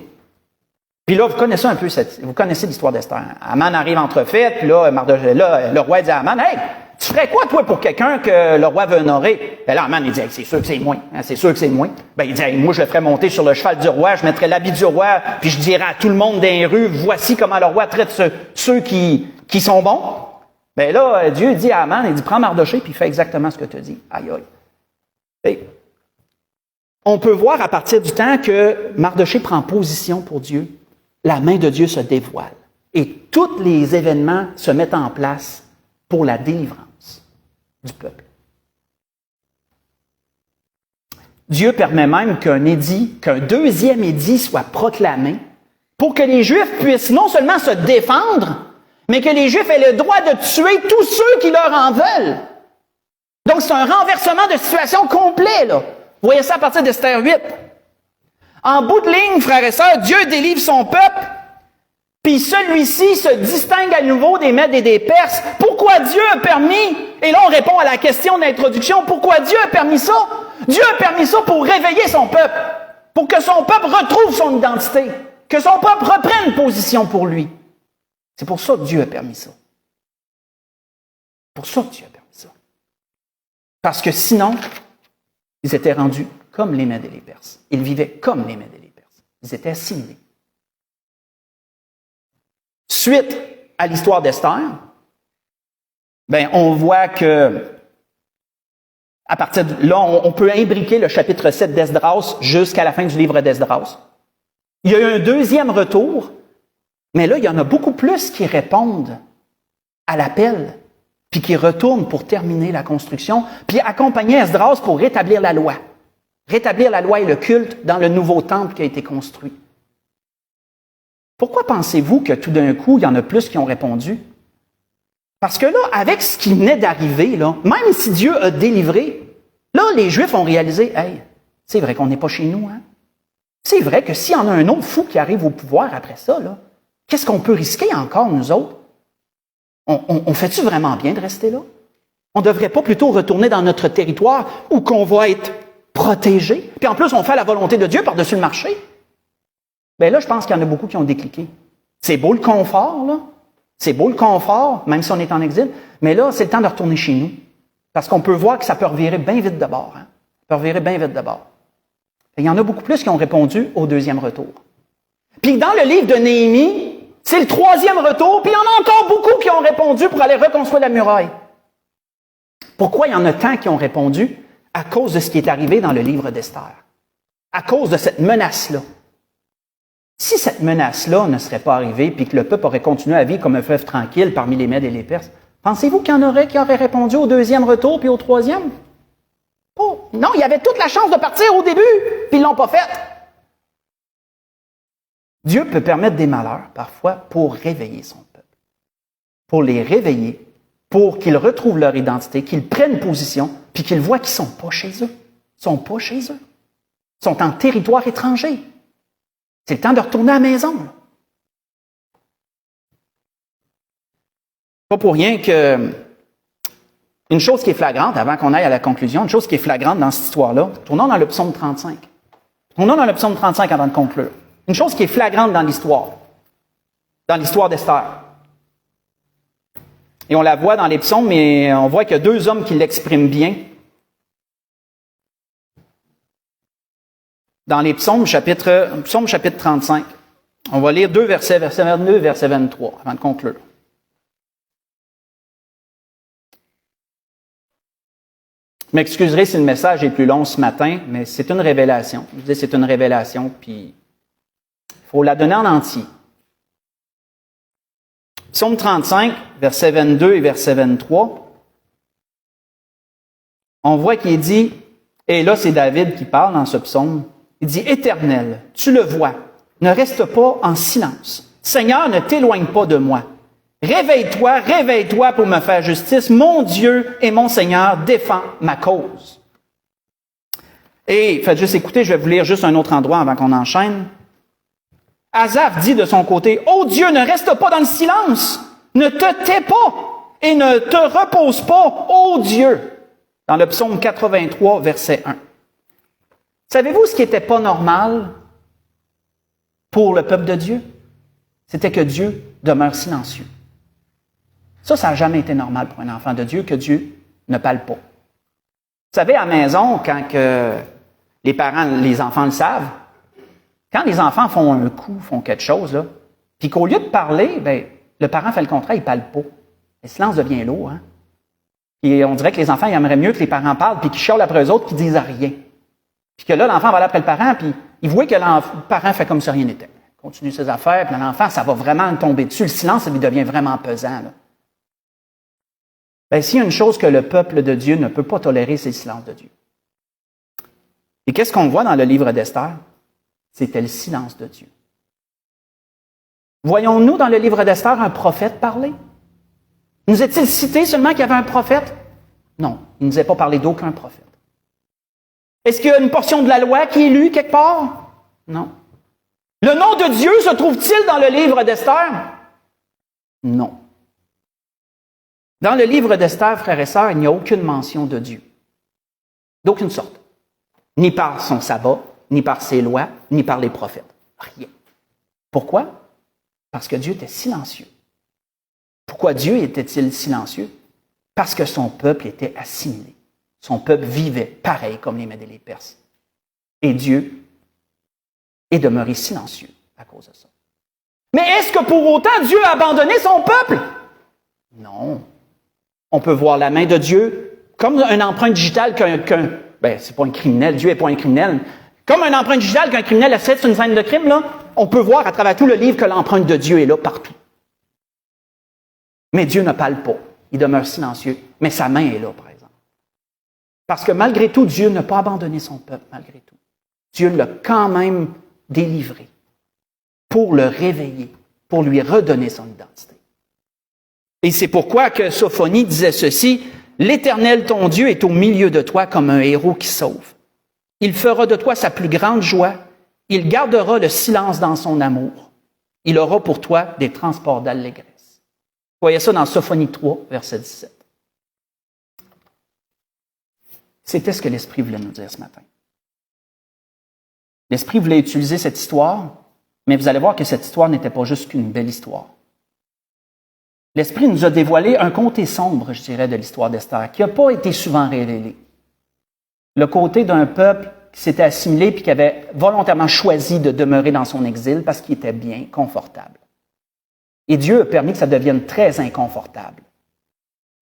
Puis là, vous connaissez l'histoire d'Esther. Aman arrive entrefaite, puis là, le roi dit à Aman, « Hey, tu ferais quoi, toi, pour quelqu'un que le roi veut honorer? » Ben là, Aman, il dit, hey, « C'est sûr que c'est moi. C'est sûr que c'est moi. » Ben, il dit, hey, « Moi, je le ferais monter sur le cheval du roi, je mettrais l'habit du roi, puis je dirais à tout le monde dans les rues, voici comment le roi traite ceux qui sont bons. » Ben là, Dieu dit à Aman, il dit, « Prends Mardochée, puis fais exactement ce que tu dis. » Aïe, aïe. Et on peut voir à partir du temps que Mardochée prend position pour Dieu, la main de Dieu se dévoile. Et tous les événements se mettent en place pour la délivrance du peuple. Dieu permet même qu'un 2e édit soit proclamé pour que les Juifs puissent non seulement se défendre, mais que les Juifs aient le droit de tuer tous ceux qui leur en veulent. Donc c'est un renversement de situation complet, là. Vous voyez ça à partir d'Esther 8. En bout de ligne, frères et sœurs, Dieu délivre son peuple, puis celui-ci se distingue à nouveau des Mèdes et des Perses. Pourquoi Dieu a permis? Et là, on répond à la question d'introduction. Pourquoi Dieu a permis ça? Dieu a permis ça pour réveiller son peuple, pour que son peuple retrouve son identité, que son peuple reprenne position pour lui. C'est pour ça que Dieu a permis ça. Pour ça que Dieu a permis ça. Parce que sinon, ils étaient rendus comme les Mèdes et les Perses. Ils vivaient comme les Mèdes et les Perses. Ils étaient assimilés. Suite à l'histoire d'Esther, on voit que à partir de là, on peut imbriquer le chapitre 7 d'Esdras jusqu'à la fin du livre d'Esdras. Il y a eu un deuxième retour, mais là, il y en a beaucoup plus qui répondent à l'appel, puis qui retournent pour terminer la construction, puis accompagner Esdras pour rétablir la loi. Rétablir la loi et le culte dans le nouveau temple qui a été construit. Pourquoi pensez-vous que tout d'un coup, il y en a plus qui ont répondu? Parce que là, avec ce qui venait d'arriver, là, même si Dieu a délivré, là, les Juifs ont réalisé, hey, c'est vrai qu'on n'est pas chez nous, hein? C'est vrai que s'il y en a un autre fou qui arrive au pouvoir après ça, là, qu'est-ce qu'on peut risquer encore, nous autres? On fait-tu vraiment bien de rester là? On ne devrait pas plutôt retourner dans notre territoire où qu'on va être protégé? Puis en plus, on fait la volonté de Dieu par-dessus le marché? Bien là, je pense qu'il y en a beaucoup qui ont décliqué. C'est beau le confort, là. C'est beau le confort, même si on est en exil. Mais là, c'est le temps de retourner chez nous. Parce qu'on peut voir que ça peut revirer bien vite de bord. Hein? Ça peut revirer bien vite de bord. Et il y en a beaucoup plus qui ont répondu au deuxième retour. Puis dans le livre de Néhémie, c'est le troisième retour, puis il y en a encore beaucoup qui ont répondu pour aller reconstruire la muraille. Pourquoi il y en a tant qui ont répondu? À cause de ce qui est arrivé dans le livre d'Esther. À cause de cette menace-là. Si cette menace-là ne serait pas arrivée, puis que le peuple aurait continué à vivre comme un fleuve tranquille parmi les Mèdes et les Perses, pensez-vous qu'il y en aurait qui auraient répondu au deuxième retour puis au troisième? Oh, non, il y avait toute la chance de partir au début, puis ils l'ont pas fait. Dieu peut permettre des malheurs, parfois, pour réveiller son peuple. Pour les réveiller, pour qu'ils retrouvent leur identité, qu'ils prennent position, puis qu'ils voient qu'ils ne sont pas chez eux. Ils ne sont pas chez eux. Ils sont en territoire étranger. C'est le temps de retourner à la maison. Pas pour rien que une chose qui est flagrante, avant qu'on aille à la conclusion, une chose qui est flagrante dans cette histoire-là, tournons dans le psaume 35. Tournons dans le psaume 35 avant de conclure. Une chose qui est flagrante dans l'histoire d'Esther. Et on la voit dans les psaumes, mais on voit qu'il y a deux hommes qui l'expriment bien. Dans les psaumes, chapitre 35. On va lire deux versets, verset 22 et verset 23, avant de conclure. Je m'excuserai si le message est plus long ce matin, mais c'est une révélation. Je dis c'est une révélation, puis il faut la donner en entier. Psaume 35, verset 22 et verset 23. On voit qu'il dit, et là c'est David qui parle dans ce psaume, il dit, Éternel, tu le vois, ne reste pas en silence. Seigneur, ne t'éloigne pas de moi. Réveille-toi, réveille-toi pour me faire justice. Mon Dieu et mon Seigneur, défends ma cause. Et faites juste écouter, je vais vous lire juste un autre endroit avant qu'on enchaîne. Asaph dit de son côté, « Ô Dieu, ne reste pas dans le silence, ne te tais pas et ne te repose pas, ô Dieu. » Dans le psaume 83, verset 1. Savez-vous ce qui n'était pas normal pour le peuple de Dieu? C'était que Dieu demeure silencieux. Ça n'a jamais été normal pour un enfant de Dieu, que Dieu ne parle pas. Vous savez, à la maison, quand les parents, les enfants le savent, quand les enfants font un coup, font quelque chose, là, puis qu'au lieu de parler, le parent fait le contraire, il ne parle pas. Le silence devient lourd. Hein? Et on dirait que les enfants ils aimeraient mieux que les parents parlent, puis qu'ils chialent après eux autres, qu'ils disent rien. Puis que là, l'enfant va aller après le parent, puis il voit que le parent fait comme si rien n'était. Il continue ses affaires, puis l'enfant, ça va vraiment tomber dessus. Le silence, ça lui devient vraiment pesant. S'il y a une chose que le peuple de Dieu ne peut pas tolérer, c'est le silence de Dieu. Et qu'est-ce qu'on voit dans le livre d'Esther? C'était le silence de Dieu. Voyons-nous dans le livre d'Esther un prophète parler? Nous est-il cité seulement qu'il y avait un prophète? Non, il ne nous est pas parlé d'aucun prophète. Est-ce qu'il y a une portion de la loi qui est lue quelque part? Non. Le nom de Dieu se trouve-t-il dans le livre d'Esther? Non. Dans le livre d'Esther, frères et sœurs, il n'y a aucune mention de Dieu. D'aucune sorte. Ni par son sabbat, ni par ses lois, ni par les prophètes. Rien. Pourquoi? Parce que Dieu était silencieux. Pourquoi Dieu était-il silencieux? Parce que son peuple était assimilé. Son peuple vivait pareil comme les Mèdes et les Perses. Et Dieu est demeuré silencieux à cause de ça. Mais est-ce que pour autant Dieu a abandonné son peuple? Non. On peut voir la main de Dieu comme une empreinte digitale c'est pas un criminel, Dieu n'est pas un criminel. Comme une empreinte digitale qu'un criminel a faite sur une scène de crime, là, on peut voir à travers tout le livre que l'empreinte de Dieu est là partout. Mais Dieu ne parle pas. Il demeure silencieux. Mais sa main est là, par exemple. Parce que malgré tout, Dieu n'a pas abandonné son peuple, malgré tout. Dieu l'a quand même délivré pour le réveiller, pour lui redonner son identité. Et c'est pourquoi que Sophonie disait ceci, « L'Éternel, ton Dieu, est au milieu de toi comme un héros qui sauve. Il fera de toi sa plus grande joie. Il gardera le silence dans son amour. Il aura pour toi des transports d'allégresse. » Vous voyez ça dans Sophonie 3, verset 17. C'était ce que l'Esprit voulait nous dire ce matin. L'Esprit voulait utiliser cette histoire, mais vous allez voir que cette histoire n'était pas juste qu'une belle histoire. L'Esprit nous a dévoilé un côté sombre, je dirais, de l'histoire d'Esther, qui n'a pas été souvent révélé. Le côté d'un peuple qui s'était assimilé puis qui avait volontairement choisi de demeurer dans son exil parce qu'il était bien, confortable. Et Dieu a permis que ça devienne très inconfortable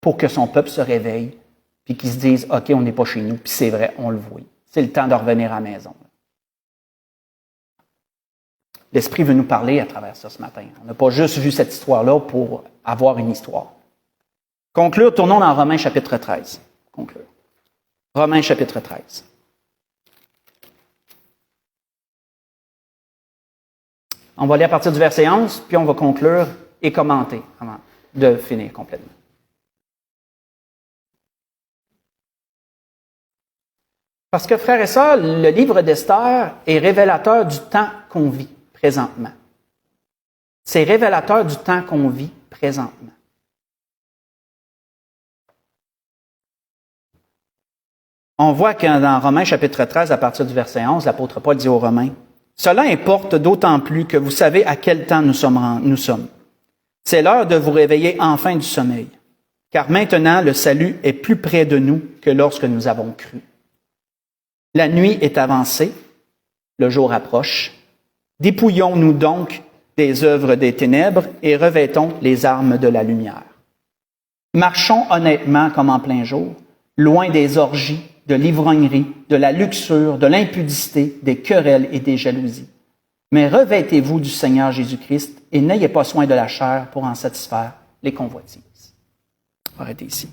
pour que son peuple se réveille puis qu'il se dise « OK, on n'est pas chez nous, puis c'est vrai, on le voit. C'est le temps de revenir à la maison. » L'Esprit veut nous parler à travers ça ce matin. On n'a pas juste vu cette histoire-là pour avoir une histoire. Conclure, tournons dans Romains chapitre 13. Conclure. Romains chapitre 13. On va aller à partir du verset 11, puis on va conclure et commenter avant de finir complètement. Parce que, frères et sœurs, le livre d'Esther est révélateur du temps qu'on vit présentement. C'est révélateur du temps qu'on vit présentement. On voit que dans Romains chapitre 13, à partir du verset 11, l'apôtre Paul dit aux Romains, « Cela importe d'autant plus que vous savez à quel temps nous sommes. C'est l'heure de vous réveiller enfin du sommeil, car maintenant le salut est plus près de nous que lorsque nous avons cru. La nuit est avancée, le jour approche. Dépouillons-nous donc des œuvres des ténèbres et revêtons les armes de la lumière. Marchons honnêtement comme en plein jour, loin des orgies, de l'ivrognerie, de la luxure, de l'impudicité, des querelles et des jalousies. Mais revêtez-vous du Seigneur Jésus-Christ et n'ayez pas soin de la chair pour en satisfaire les convoitises. » Arrêtez ici.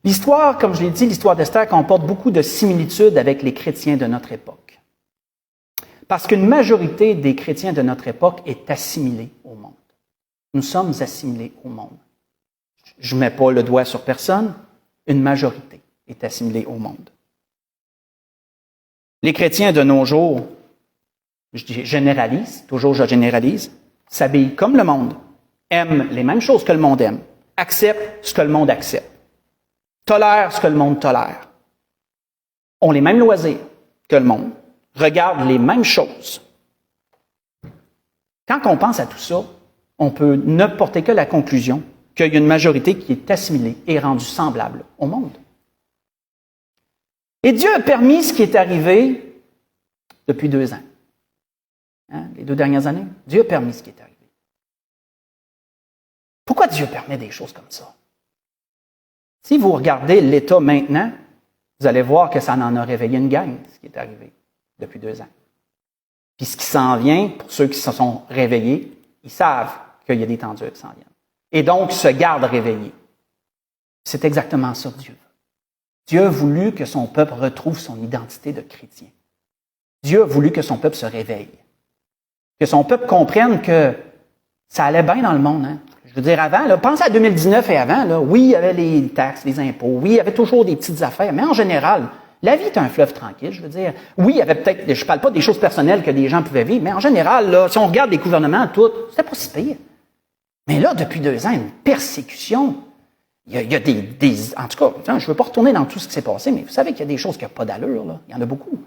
L'histoire, comme je l'ai dit, l'histoire d'Esther comporte beaucoup de similitudes avec les chrétiens de notre époque. Parce qu'une majorité des chrétiens de notre époque est assimilée au monde. Nous sommes assimilés au monde. Je ne mets pas le doigt sur personne, une majorité est assimilée au monde. Les chrétiens de nos jours, je généralise, toujours je généralise, s'habillent comme le monde, aiment les mêmes choses que le monde aime, acceptent ce que le monde accepte, tolèrent ce que le monde tolère, ont les mêmes loisirs que le monde, regardent les mêmes choses. Quand on pense à tout ça, on peut ne porter que la conclusion qu'il y a une majorité qui est assimilée et rendue semblable au monde. Et Dieu a permis ce qui est arrivé depuis 2 ans. Les 2 dernières années, Dieu a permis ce qui est arrivé. Pourquoi Dieu permet des choses comme ça? Si vous regardez l'État maintenant, vous allez voir que ça en a réveillé une gang, ce qui est arrivé depuis 2 ans. Puis ce qui s'en vient, pour ceux qui se sont réveillés, ils savent qu'il y a des tendures qui s'en viennent. Et donc, se gardent réveillés. C'est exactement ça que Dieu veut. Dieu a voulu que son peuple retrouve son identité de chrétien. Dieu a voulu que son peuple se réveille. Que son peuple comprenne que ça allait bien dans le monde. Hein? Je veux dire, avant, là, pensez à 2019 et avant, là, oui, il y avait les taxes, les impôts, oui, il y avait toujours des petites affaires, mais en général, La vie est un fleuve tranquille, je veux dire. Oui, il y avait peut-être, je parle pas des choses personnelles que des gens pouvaient vivre, mais en général, là, si on regarde les gouvernements, tout, c'était pas si pire. Mais là, depuis 2 ans, une persécution. Il y a des en tout cas, je veux pas retourner dans tout ce qui s'est passé, mais vous savez qu'il y a des choses qui n'ont pas d'allure, là. Il y en a beaucoup.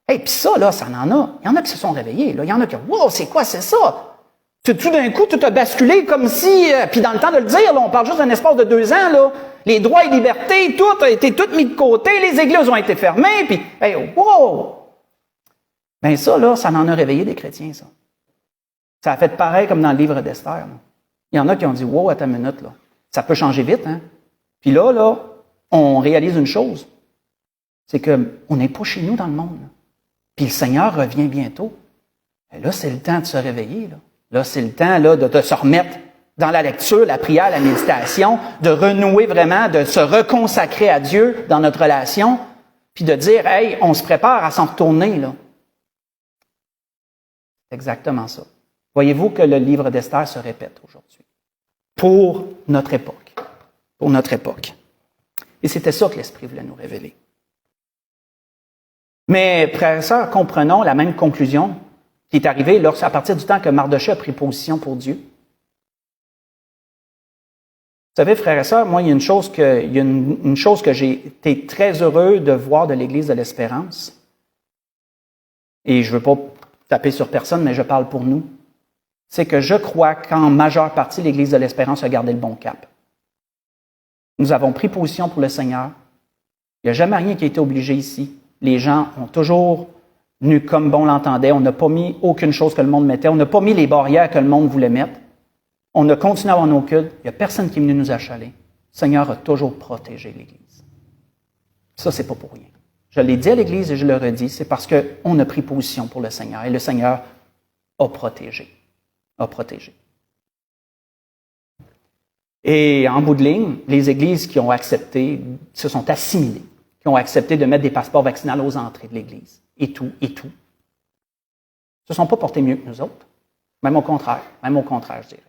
Et puis ça, là, ça en a. Il y en a qui se sont réveillés, là. Il y en a qui, wow, c'est quoi, c'est ça? Tout d'un coup, tout a basculé comme si, puis dans le temps de le dire, là, on parle juste d'un espace de 2 ans, là. Les droits et libertés, tout a été mis de côté, les églises ont été fermées, puis, hey, wow! Ben ça, là, ça en a réveillé des chrétiens, ça. Ça a fait pareil comme dans le livre d'Esther, là. Il y en a qui ont dit, wow, attends une minute, là. Ça peut changer vite, hein? Puis là, on réalise une chose. C'est qu'on n'est pas chez nous dans le monde, là. Puis le Seigneur revient bientôt. Et là, c'est le temps de se réveiller, là. Là, c'est le temps, là, de se remettre dans la lecture, la prière, la méditation, de renouer vraiment, de se reconsacrer à Dieu dans notre relation, puis de dire, hey, on se prépare à s'en retourner, là. C'est exactement ça. Voyez-vous que le livre d'Esther se répète aujourd'hui. Pour notre époque. Pour notre époque. Et c'était ça que l'Esprit voulait nous révéler. Mais, frères et sœurs, comprenons la même conclusion qui est arrivée à partir du temps que Mardochée a pris position pour Dieu. Vous savez, frères et sœurs, moi, il y a une chose que j'ai été très heureux de voir de l'Église de l'Espérance. Et je ne veux pas taper sur personne, mais je parle pour nous. C'est que je crois qu'en majeure partie, l'Église de l'Espérance a gardé le bon cap. Nous avons pris position pour le Seigneur. Il n'y a jamais rien qui a été obligé ici. Les gens ont toujours venu comme bon l'entendait. On n'a pas mis aucune chose que le monde mettait. On n'a pas mis les barrières que le monde voulait mettre. On a continué à avoir nos cultes. Il n'y a personne qui est venu nous achaler. Le Seigneur a toujours protégé l'Église. Ça, c'est pas pour rien. Je l'ai dit à l'Église et je le redis, c'est parce qu'on a pris position pour le Seigneur. Et le Seigneur a protégé. Et en bout de ligne, les églises qui ont accepté, se sont assimilées, qui ont accepté de mettre des passeports vaccinaux aux entrées de l'Église, et tout, se sont pas portés mieux que nous autres. Même au contraire, je dirais.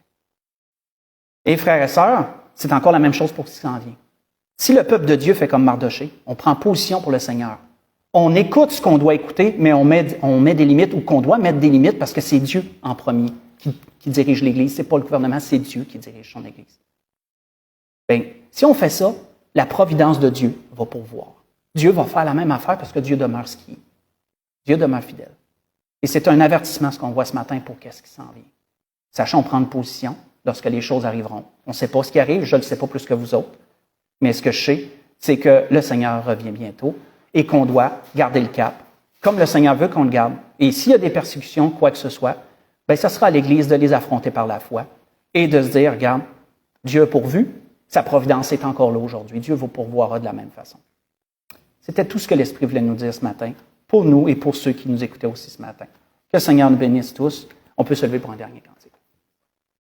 Et frères et sœurs, c'est encore la même chose pour ce qui s'en vient. Si le peuple de Dieu fait comme Mardochée, on prend position pour le Seigneur. On écoute ce qu'on doit écouter, mais on met des limites, ou qu'on doit mettre des limites, parce que c'est Dieu en premier qui dirige l'Église. C'est pas le gouvernement, c'est Dieu qui dirige son Église. Bien, si on fait ça, la providence de Dieu va pourvoir. Dieu va faire la même affaire parce que Dieu demeure ce qui est. Dieu demeure fidèle. Et c'est un avertissement, ce qu'on voit ce matin, pour qu'est-ce qui s'en vient. Sachons prendre position lorsque les choses arriveront. On ne sait pas ce qui arrive, je ne le sais pas plus que vous autres. Mais ce que je sais, c'est que le Seigneur revient bientôt et qu'on doit garder le cap, comme le Seigneur veut qu'on le garde. Et s'il y a des persécutions, quoi que ce soit, bien, ça sera à l'Église de les affronter par la foi et de se dire, regarde, Dieu a pourvu, sa providence est encore là aujourd'hui. Dieu vous pourvoira de la même façon. C'était tout ce que l'Esprit voulait nous dire ce matin, pour nous et pour ceux qui nous écoutaient aussi ce matin. Que le Seigneur nous bénisse tous. On peut se lever pour un dernier cantique.